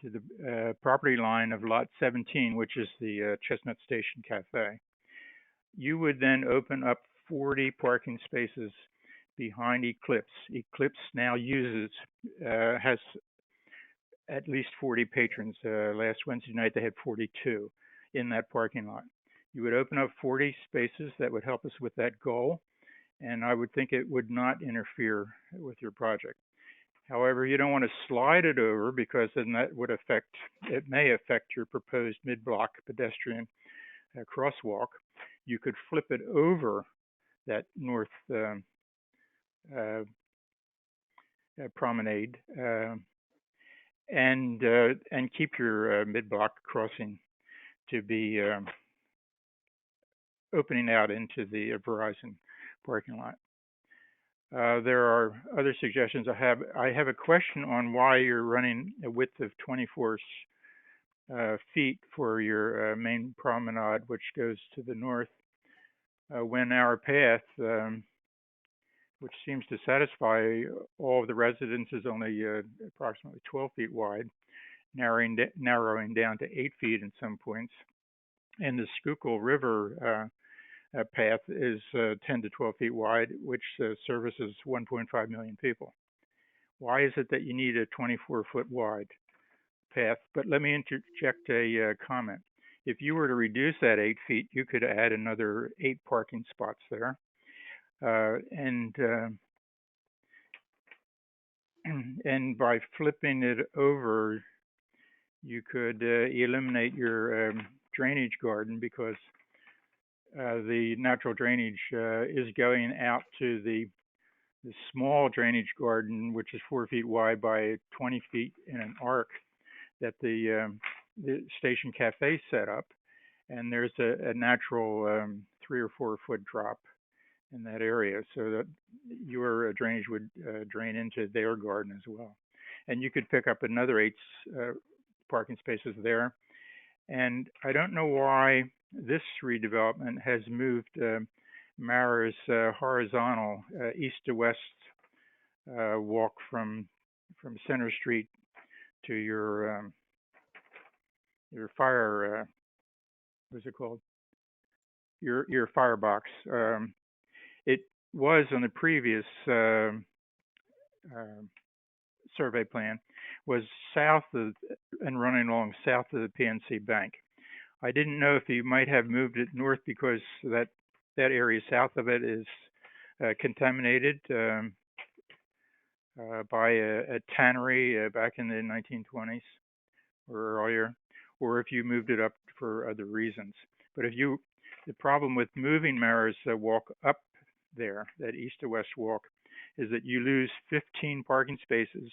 the property line of lot 17, which is the Chestnut Station Cafe, you would then open up 40 parking spaces behind Eclipse. Eclipse now has at least 40 patrons. Last Wednesday night they had 42 in that parking lot. You would open up 40 spaces that would help us with that goal, and I would think it would not interfere with your project. However, you don't want to slide it over, because then that would may affect your proposed mid-block pedestrian crosswalk. You could flip it over that north promenade and keep your mid-block crossing to be opening out into the Verizon parking lot. There are other suggestions. I have a question on why you're running a width of 24 feet for your main promenade, which goes to the north, when our path, which seems to satisfy all of the residents, is only approximately 12 feet wide, narrowing down to 8 feet in some points. And the Schuylkill River path is 10 to 12 feet wide, which services 1.5 million people. Why is it that you need a 24-foot wide path? But let me interject a comment. If you were to reduce that 8 feet, you could add another 8 parking spots there. And by flipping it over, you could eliminate your drainage garden, because the natural drainage is going out to the small drainage garden, which is 4 feet wide by 20 feet in an arc that the Station Cafe set up. And there's a natural 3 or 4 foot drop in that area, so that your drainage would drain into their garden as well. And you could pick up another 8 parking spaces there. And I don't know why this redevelopment has moved Mara's horizontal east to west walk from Center Street to your fire, what's it called? Your firebox. It was on the previous survey plan, was south of and running along south of the PNC Bank. I didn't know if you might have moved it north because that area south of it is contaminated by a tannery back in the 1920s or earlier, or if you moved it up for other reasons. But the problem with moving Mara's walk up there, that east to west walk, is that you lose 15 parking spaces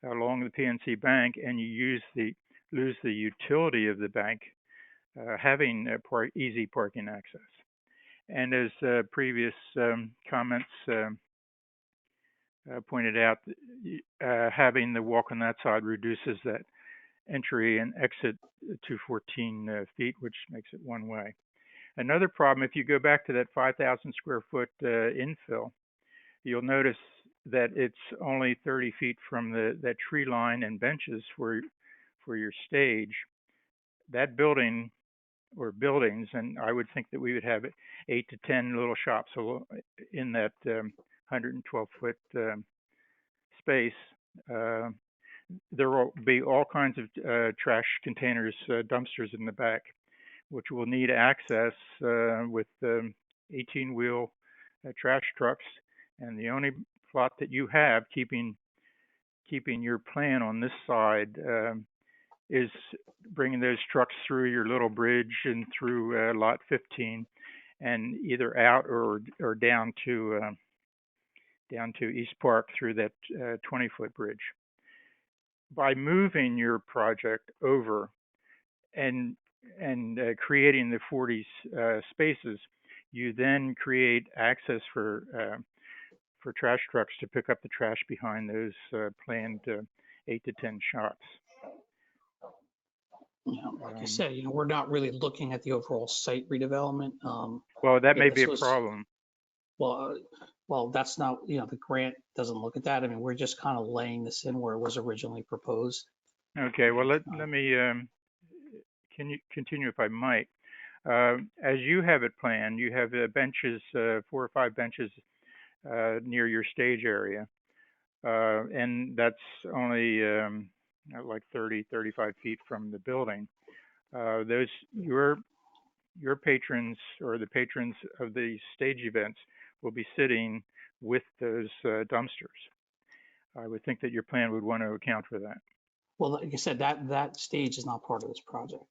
along the PNC Bank, and you lose the utility of the bank having easy parking access. And as previous comments pointed out, having the walk on that side reduces that entry and exit to 14 feet, which makes it one way. Another problem, if you go back to that 5,000 square foot infill, you'll notice that it's only 30 feet from that tree line and benches for your stage. That building or buildings, and I would think that we would have 8 to 10 little shops in that 112 foot space. There will be all kinds of trash containers, dumpsters in the back, which will need access with 18-wheel trash trucks. And the only plot that you have keeping your plan on this side is bringing those trucks through your little bridge and through lot 15, and either out or down to East Park through that 20-foot bridge. By moving your project over and creating the 40 spaces, you then create access for trash trucks to pick up the trash behind those planned 8 to 10 shops. Like I said, we're not really looking at the overall site redevelopment. Well, that may be a problem. Well, that's not, the grant doesn't look at that. I mean, we're just kind of laying this in where it was originally proposed. Okay, well, let me can you continue if I might. As you have it planned, you have benches, 4 or 5 benches near your stage area, and that's only like 30, 35 feet from the building. Your patrons or the patrons of the stage events will be sitting with those dumpsters. I would think that your plan would want to account for that. Well, like I said, that stage is not part of this project.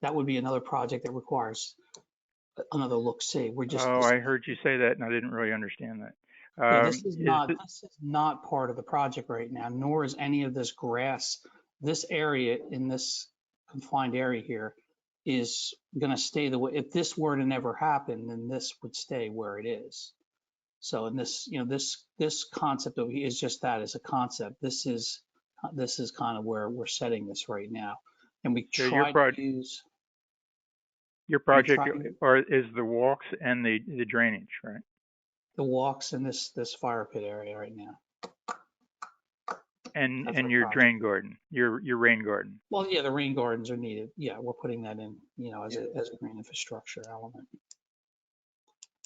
That would be another project that requires another look-see. I heard you say that, and I didn't really understand that. Yeah, this is not part of the project right now, nor is any of this grass. This area in this confined area here is going to stay the way. If this were to never happen, then this would stay where it is. So in this, this concept over here is just that, as a concept. This is kind of where we're setting this right now, and we try to use. Your project is the walks and the drainage, right? The walks in this fire pit area right now. And your drain garden, your rain garden. Well, yeah, the rain gardens are needed. Yeah, we're putting that in, as a green infrastructure element.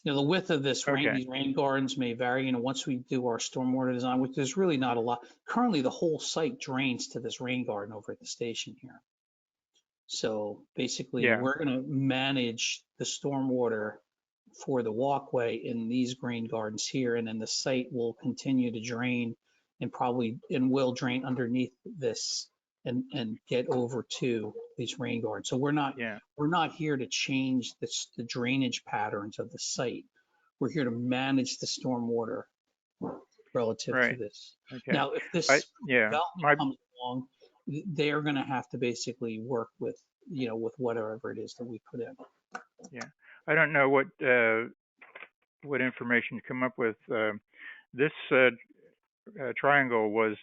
The width of these rain gardens may vary. Once we do our stormwater design, which there's really not a lot. Currently, the whole site drains to this rain garden over at the station here. So basically, we're going to manage the stormwater for the walkway in these green gardens here, and then the site will continue to drain and will drain underneath this and get over to these rain gardens. So we're not here to change the drainage patterns of the site. We're here to manage the stormwater relative to this. Okay. Now, if this development comes along, they're going to have to basically work with whatever it is that we put in. Yeah, I don't know what information you come up with. This triangle was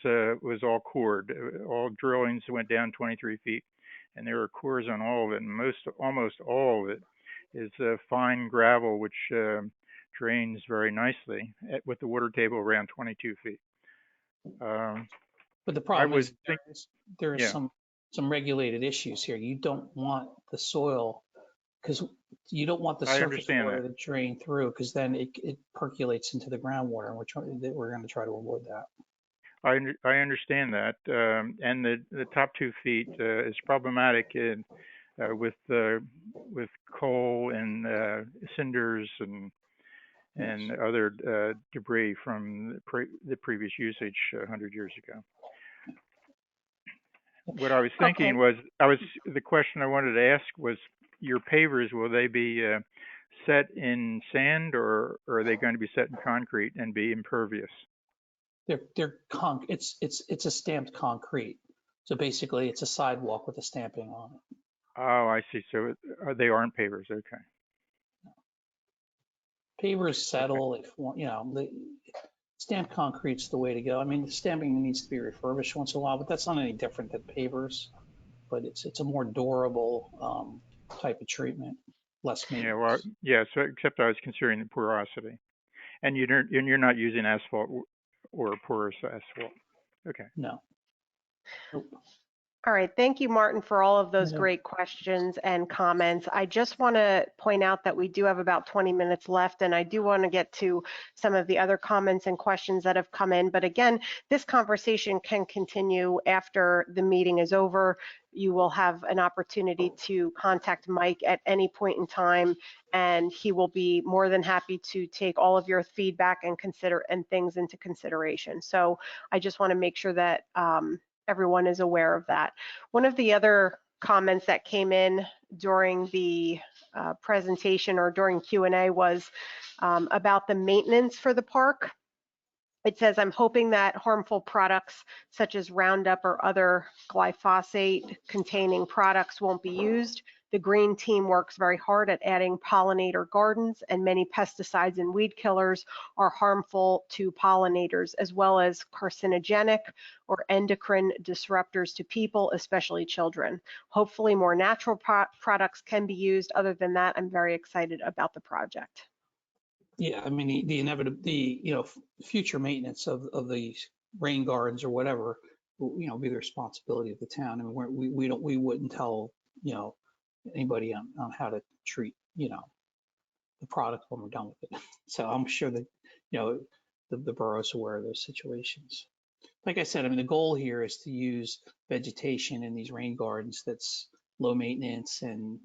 all cored. All drillings went down 23 feet, and there are cores on all of it. And almost all of it is fine gravel, which drains very nicely with the water table around 22 feet. But the problem is there are some regulated issues here. You don't want the soil, because you don't want the surface water to drain through, because then it percolates into the groundwater, and we're going to try to avoid that. I understand that, and the top 2 feet is problematic with coal and cinders and other debris from the previous usage 100 years ago. What I was thinking was, the question I wanted to ask was, your pavers, will they be set in sand, or are they going to be set in concrete and be impervious? It's a stamped concrete. So basically it's a sidewalk with a stamping on it. Oh, I see. So they aren't pavers. Okay. Pavers settle, Stamped concrete's the way to go. I mean, the stamping needs to be refurbished once in a while, but that's not any different than pavers. But it's a more durable type of treatment, less Yeah, maintenance. well, yeah. So except I was considering the porosity, and you're not using asphalt or porous asphalt. Okay. No. Nope. All right, thank you, Martin, for all of those Yeah. great questions and comments. I just want to point out that we do have about 20 minutes left, and I do want to get to some of the other comments and questions that have come in. But again, this conversation can continue after the meeting is over. You will have an opportunity to contact Mike at any point in time, and he will be more than happy to take all of your feedback and things into consideration. So I just want to make sure that everyone is aware of that. One of the other comments that came in during the presentation or during Q&A was about the maintenance for the park. It says, I'm hoping that harmful products such as Roundup or other glyphosate containing products won't be used. The green team works very hard at adding pollinator gardens, and many pesticides and weed killers are harmful to pollinators, as well as carcinogenic or endocrine disruptors to people, especially children. Hopefully more natural products can be used. Other than that, I'm very excited about the project. Yeah, I mean, the inevitable, future maintenance of these rain gardens or whatever, be the responsibility of the town. I mean, we wouldn't tell, anybody on how to treat, the product when we're done with it. So I'm sure that, the borough's aware of those situations. Like I said, I mean, the goal here is to use vegetation in these rain gardens that's low maintenance and,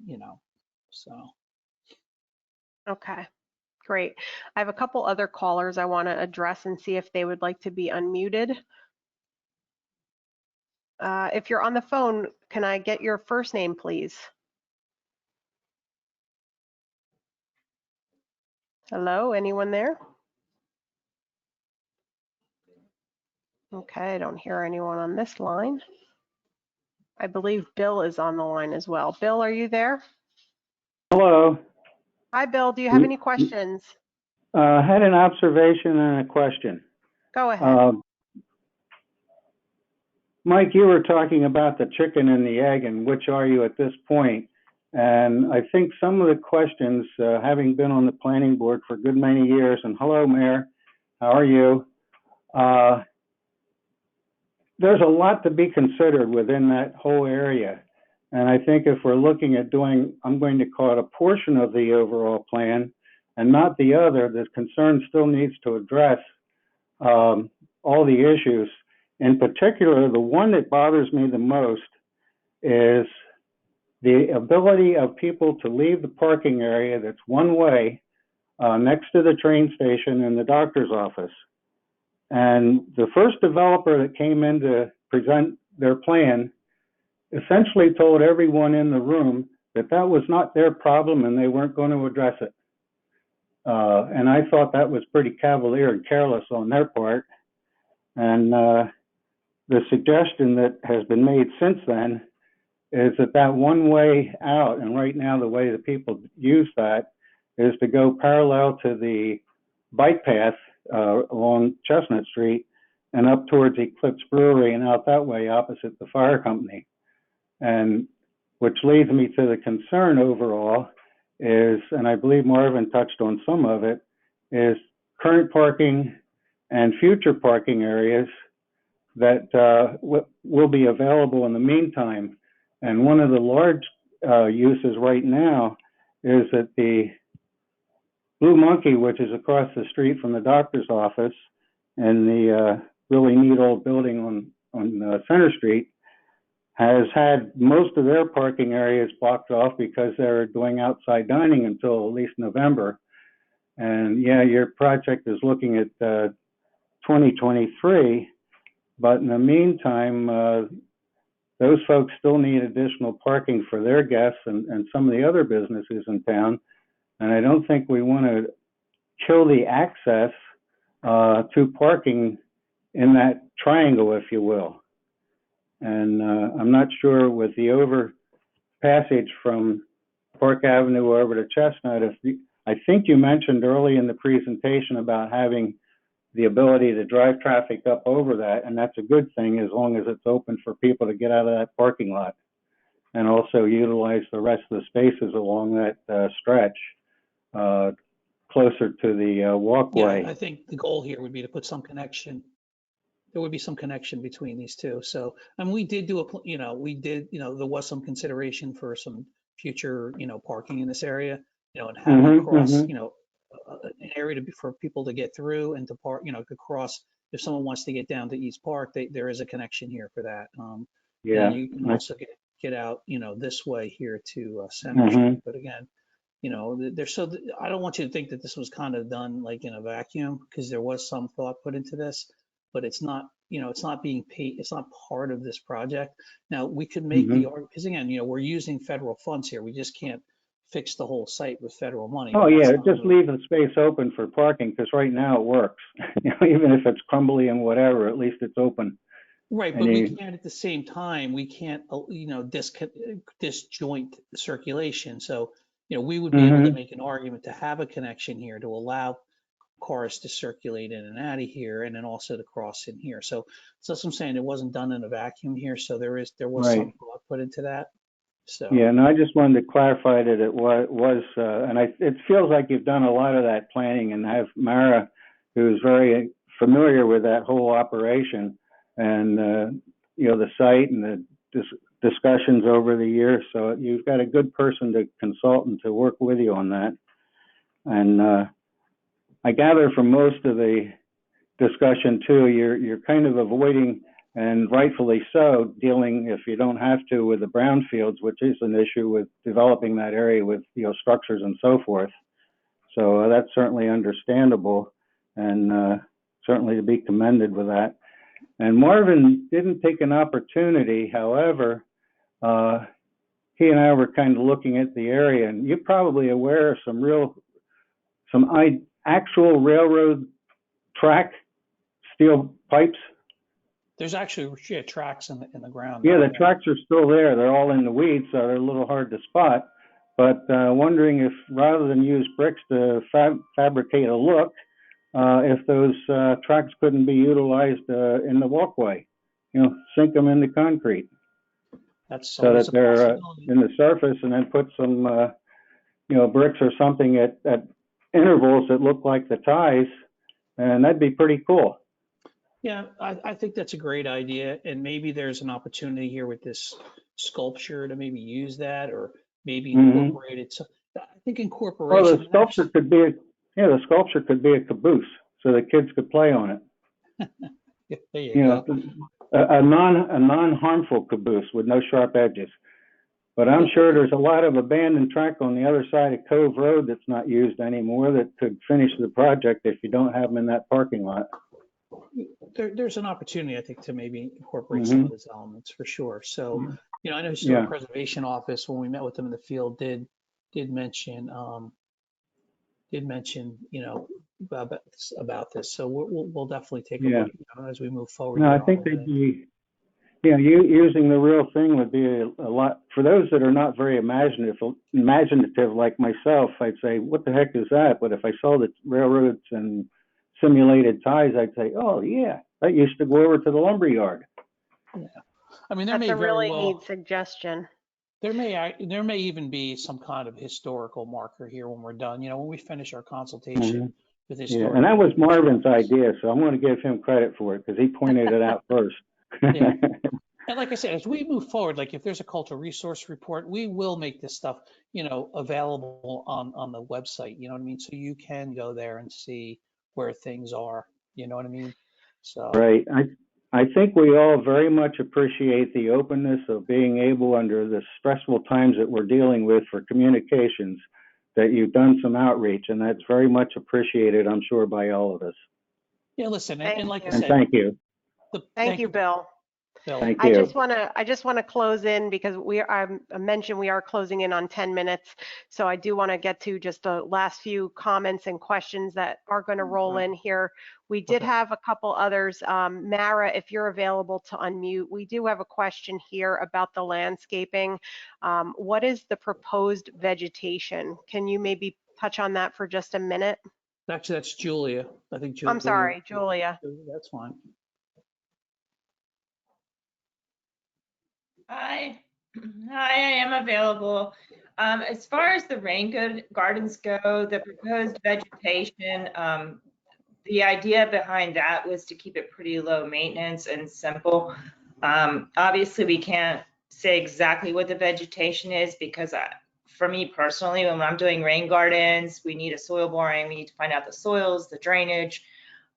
so. Okay. Great. I have a couple other callers I want to address and see if they would like to be unmuted. If you're on the phone, can I get your first name, please? Hello, anyone there? Okay, I don't hear anyone on this line. I believe Bill is on the line as well. Bill, are you there? Hello. Hi, Bill. Do you have any questions? I had an observation and a question. Go ahead. Mike, you were talking about the chicken and the egg and which are you at this point? And I think some of the questions, having been on the planning board for a good many years, and hello, Mayor, how are you? There's a lot to be considered within that whole area. And I think if we're looking at doing, I'm going to call it a portion of the overall plan and not the other, the concern still needs to address all the issues. In particular, the one that bothers me the most is the ability of people to leave the parking area that's one way next to the train station and the doctor's office. And the first developer that came in to present their plan essentially told everyone in the room that that was not their problem and they weren't going to address it. And I thought that was pretty cavalier and careless on their part. And the suggestion that has been made since then is that that one way out, and right now the way that people use that is to go parallel to the bike path along Chestnut Street and up towards Eclipse Brewery and out that way opposite the fire company. And which leads me to the concern overall is, and I believe Marvin touched on some of it, is current parking and future parking areas that will be available in the meantime. And one of the large uses right now is that the Blue Monkey, which is across the street from the doctor's office, and the really neat old building on Center Street, has had most of their parking areas blocked off because they're doing outside dining until at least November. And yeah, your project is looking at 2023, but in the meantime, those folks still need additional parking for their guests and some of the other businesses in town. And I don't think we want to kill the access to parking in that triangle, if you will. And I'm not sure with the overpassage from Park Avenue over to Chestnut, I think you mentioned early in the presentation about having the ability to drive traffic up over that, and that's a good thing as long as it's open for people to get out of that parking lot and also utilize the rest of the spaces along that stretch closer to the walkway. Yeah, I think the goal here would be to put some connection. There would be some connection between these two. So, and we did do there was some consideration for some future, parking in this area, and having across, an area for people to get through and to park, to cross. If someone wants to get down to East Park, there is a connection here for that. Yeah. And you can also get out, this way here to Center Street. But again, I don't want you to think that this was kind of done like in a vacuum, because there was some thought put into this, but it's not, it's not being paid. It's not part of this project. Now we could make the argument, because again, we're using federal funds here. We just can't fix the whole site with federal money. Oh yeah, just leave the space open for parking, because right now it works. Even if it's crumbly and whatever, at least it's open. Right, but we can't at the same time, we can't, disjoint the circulation. So, we would be able to make an argument to have a connection here to allow cars to circulate in and out of here, and then also to cross in here. So that's what I'm saying. It wasn't done in a vacuum here. So there was some thought put into that. So yeah, no, I just wanted to clarify that it was and it feels like you've done a lot of that planning, and have Mara, who's very familiar with that whole operation, and the site and the discussions over the years. So you've got a good person to consult and to work with you on that. And I gather from most of the discussion too, you're kind of avoiding, and rightfully so, dealing, if you don't have to, with the brownfields, which is an issue with developing that area with structures and so forth. So that's certainly understandable, and certainly to be commended with that. And Marvin didn't take an opportunity, however, he and I were kind of looking at the area, and you're probably aware of some actual railroad track steel pipes. there's actually tracks in the ground. Yeah, the tracks are still there. They're all in the weeds, so they're a little hard to spot. But wondering if, rather than use bricks to fabricate a look, if those tracks couldn't be utilized in the walkway, sink them into concrete. That's so that they're in the surface, and then put some, bricks or something at intervals that look like the ties, and that'd be pretty cool. Yeah, I think that's a great idea, and maybe there's an opportunity here with this sculpture to maybe use that, or maybe incorporate it. So I think incorporation. Well, the sculpture could be the sculpture could be a caboose, so the kids could play on it. There you go. A non-harmful caboose with no sharp edges. But I'm sure there's a lot of abandoned track on the other side of Cove Road that's not used anymore that could finish the project if you don't have them in that parking lot. There's an opportunity, I think, to maybe incorporate some of those elements for sure. So, I know Historic Preservation Office, when we met with them in the field, did mention, about this. So we'll definitely take a look as we move forward. No, I think they'd be, using the real thing would be a lot for those that are not very imaginative like myself. I'd say, what the heck is that? But if I saw the railroads and simulated ties, I'd say, oh yeah, that used to go over to the lumber yard. Yeah, I mean, that's a really neat suggestion. There may even be some kind of historical marker here when we're done. When we finish our consultation with historic. Yeah, and that was Marvin's idea, so I'm going to give him credit for it because he pointed it out first. Yeah. And like I said, as we move forward, like if there's a cultural resource report, we will make this stuff, available on the website. You know what I mean? So you can go there and see where things are. You know what I mean? So right. I think we all very much appreciate the openness of being able, under the stressful times that we're dealing with for communications, that you've done some outreach, and that's very much appreciated, I'm sure, by all of us. Yeah, listen, and like I said, thank you. Thank you, Bill. Thank you. I just want to close in because I mentioned we are closing in on 10 minutes. So I do want to get to just the last few comments and questions that are going to roll in here. We did have a couple others. Mara, if you're available to unmute, we do have a question here about the landscaping. What is the proposed vegetation? Can you maybe touch on that for just a minute? Actually, that's Julia. I think Julia. I'm sorry, Julia. That's fine. Hi. Hi, I am available. As far as the gardens go, the proposed vegetation, the idea behind that was to keep it pretty low maintenance and simple. Obviously, we can't say exactly what the vegetation is because for me personally, when I'm doing rain gardens, we need a soil boring. We need to find out the soils, the drainage.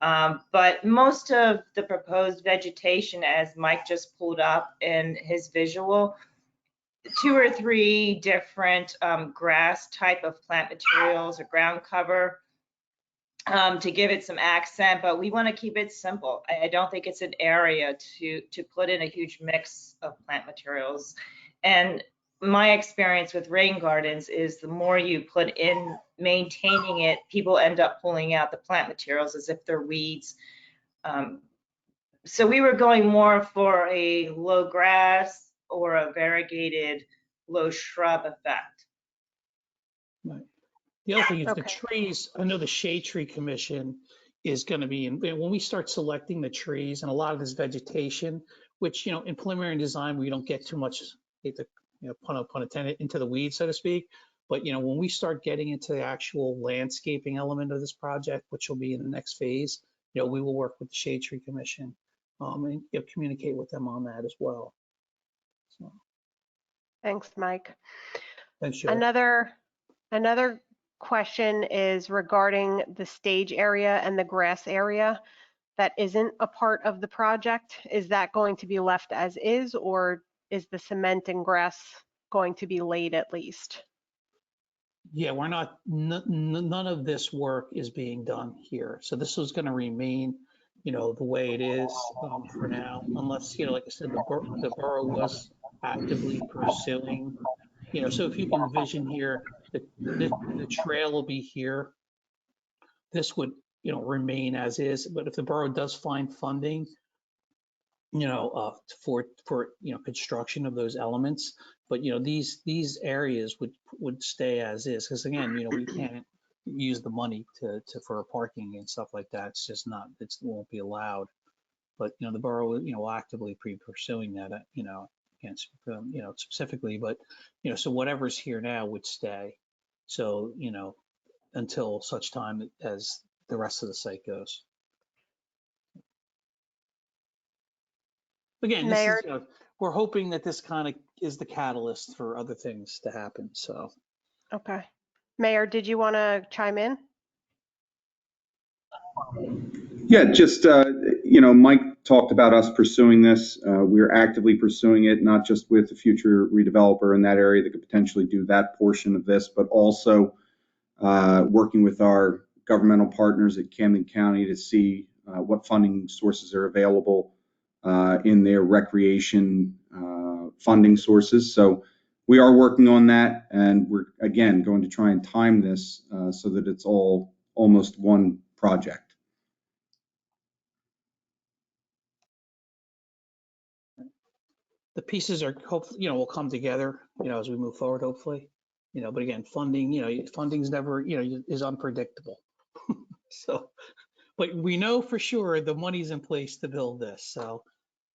But most of the proposed vegetation, as Mike just pulled up in his visual, 2 or 3 different grass type of plant materials or ground cover to give it some accent, but we want to keep it simple. I don't think it's an area to put in a huge mix of plant materials. And my experience with rain gardens is the more you put in maintaining it, people end up pulling out the plant materials as if they're weeds. So we were going more for a low grass or a variegated low shrub effect. Right. The other thing is the Okay. trees. I know the Shade Tree Commission is going to be in, when we start selecting the trees and a lot of this vegetation, which, you know, in preliminary design, we don't get too much, hate to, you know, pun intended, into the weeds, so to speak. But, you know, when we start getting into the actual landscaping element of this project, which will be in the next phase, you know, we will work with the Shade Tree Commission and, you know, communicate with them on that as well. So, Thanks, Mike. thanks, Joe. Another question is regarding the stage area and the grass area that isn't a part of the project. Is that going to be left as is, or is the cement and grass going to be laid at least? Yeah, we're not, none of this work is being done here. So this is going to remain, you know, the way it is for now, unless, you know, like I said, the borough was actively pursuing, you know, so if you can envision here, the trail will be here. This would, you know, remain as is, but if the borough does find funding, you know, for you know, construction of those elements, but you know, these areas would stay as is, because again, you know, we can't use the money to for parking and stuff like that. It's just not, it won't be allowed. But you know, the borough, you know, will actively pursuing that. You know, can't speak for them, you know, specifically, but you know, so whatever's here now would stay. So you know, until such time as the rest of the site goes. Again, this Mayor, is, you know, we're hoping that this kind of is the catalyst for other things to happen. So, okay. Mayor, did you want to chime in? Yeah, just, you know, Mike talked about us pursuing this. We're actively pursuing it, not just with the future redeveloper in that area that could potentially do that portion of this, but also working with our governmental partners at Camden County to see what funding sources are available in their recreation funding sources. So we are working on that, and we're, again, going to try and time this so that it's all almost one project. the pieces are hopefully, you know, will come together, you know, as we move forward, hopefully, you know, but again, funding, you know, funding's never, you know, is unpredictable. So, but we know for sure the money's in place to build this. So,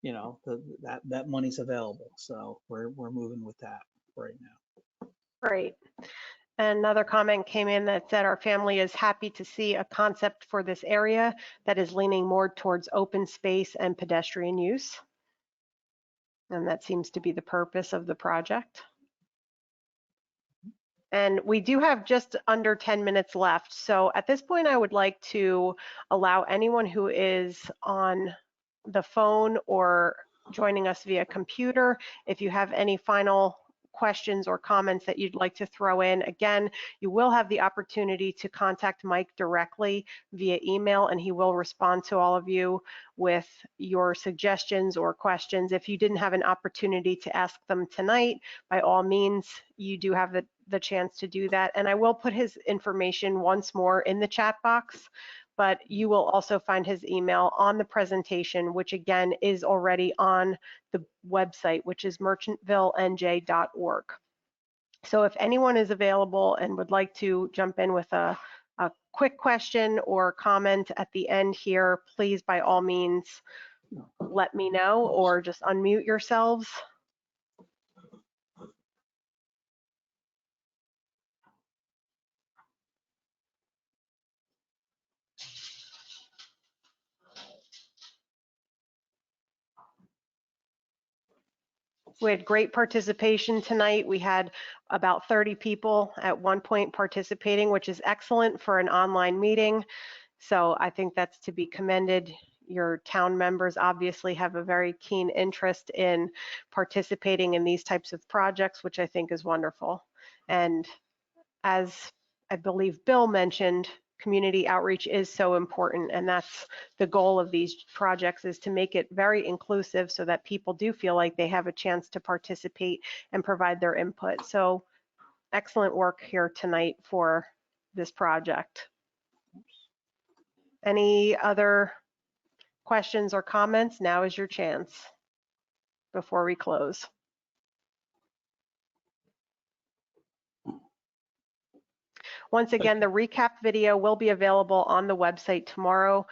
you know, that money's available. So we're moving with that right now. Great. Another comment came in that said our family is happy to see a concept for this area that is leaning more towards open space and pedestrian use. And that seems to be the purpose of the project. And we do have just under 10 minutes left. So at this point, I would like to allow anyone who is on the phone or joining us via computer, if you have any final questions or comments that you'd like to throw in. Again, you will have the opportunity to contact Mike directly via email, and he will respond to all of you with your suggestions or questions. If you didn't have an opportunity to ask them tonight, by all means, you do have the chance to do that. And I will put his information once more in the chat box, but you will also find his email on the presentation, which again is already on the website, which is merchantvillenj.org. So if anyone is available and would like to jump in with a a quick question or comment at the end here, please by all means let me know or just unmute yourselves. We had great participation tonight. We had about 30 people at one point participating, which is excellent for an online meeting. So I think that's to be commended. Your town members obviously have a very keen interest in participating in these types of projects, which I think is wonderful. And as I believe Bill mentioned, community outreach is so important, and that's the goal of these projects, is to make it very inclusive so that people do feel like they have a chance to participate and provide their input. So excellent work here tonight for this project. Any other questions or comments? Now is your chance before we close. Once again, the recap video will be available on the website tomorrow,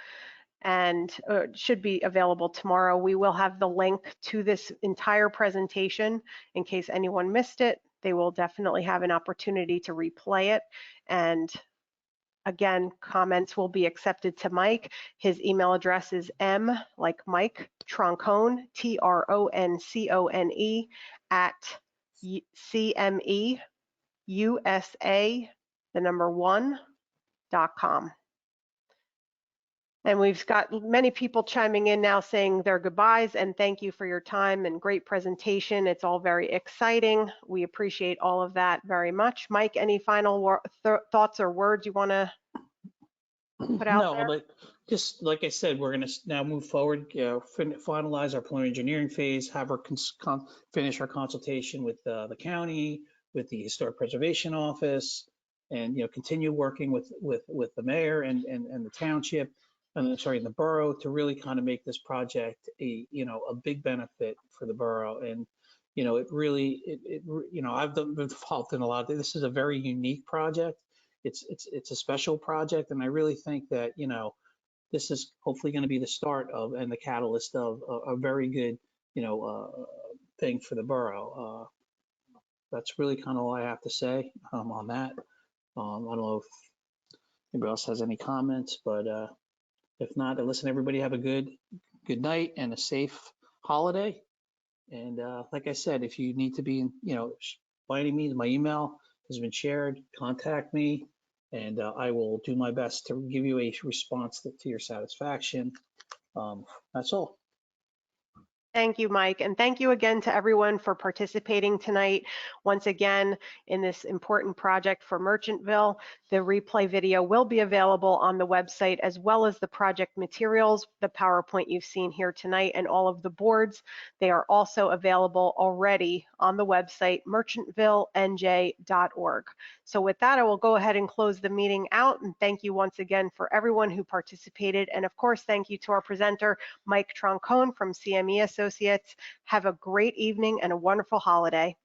and should be available tomorrow. We will have the link to this entire presentation in case anyone missed it. They will definitely have an opportunity to replay it. And again, comments will be accepted to Mike. His email address is M, like Mike, Troncone, TRONCONE, at CMEUSA1.com. And we've got many people chiming in now saying their goodbyes and thank you for your time and great presentation. It's all very exciting. We appreciate all of that very much. Mike, any final thoughts or words you want to put out there? No, just like I said, we're going to now move forward, finalize our preliminary engineering phase, have our finish our consultation with the county, with the Historic Preservation Office, and continue working with the mayor and the township, and sorry, the borough, to really kind of make this project a big benefit for the borough. And it really I've been involved in a lot of this. Is a very unique project. It's a special project, and I really think that this is hopefully going to be the start of and the catalyst of a very good thing for the borough. That's really kind of all I have to say on that. I don't know if anybody else has any comments, but if not, listen, everybody have a good night and a safe holiday. And like I said, if you need to be by any means, my email has been shared. Contact me, and I will do my best to give you a response to your satisfaction. That's all. Thank you, Mike. And thank you again to everyone for participating tonight. Once again, in this important project for Merchantville, the replay video will be available on the website, as well as the project materials, the PowerPoint you've seen here tonight, and all of the boards. They are also available already on the website, merchantvillenj.org. So with that, I will go ahead and close the meeting out. And thank you once again for everyone who participated. And of course, thank you to our presenter, Mike Troncone from CME Associates. Have a great evening and a wonderful holiday.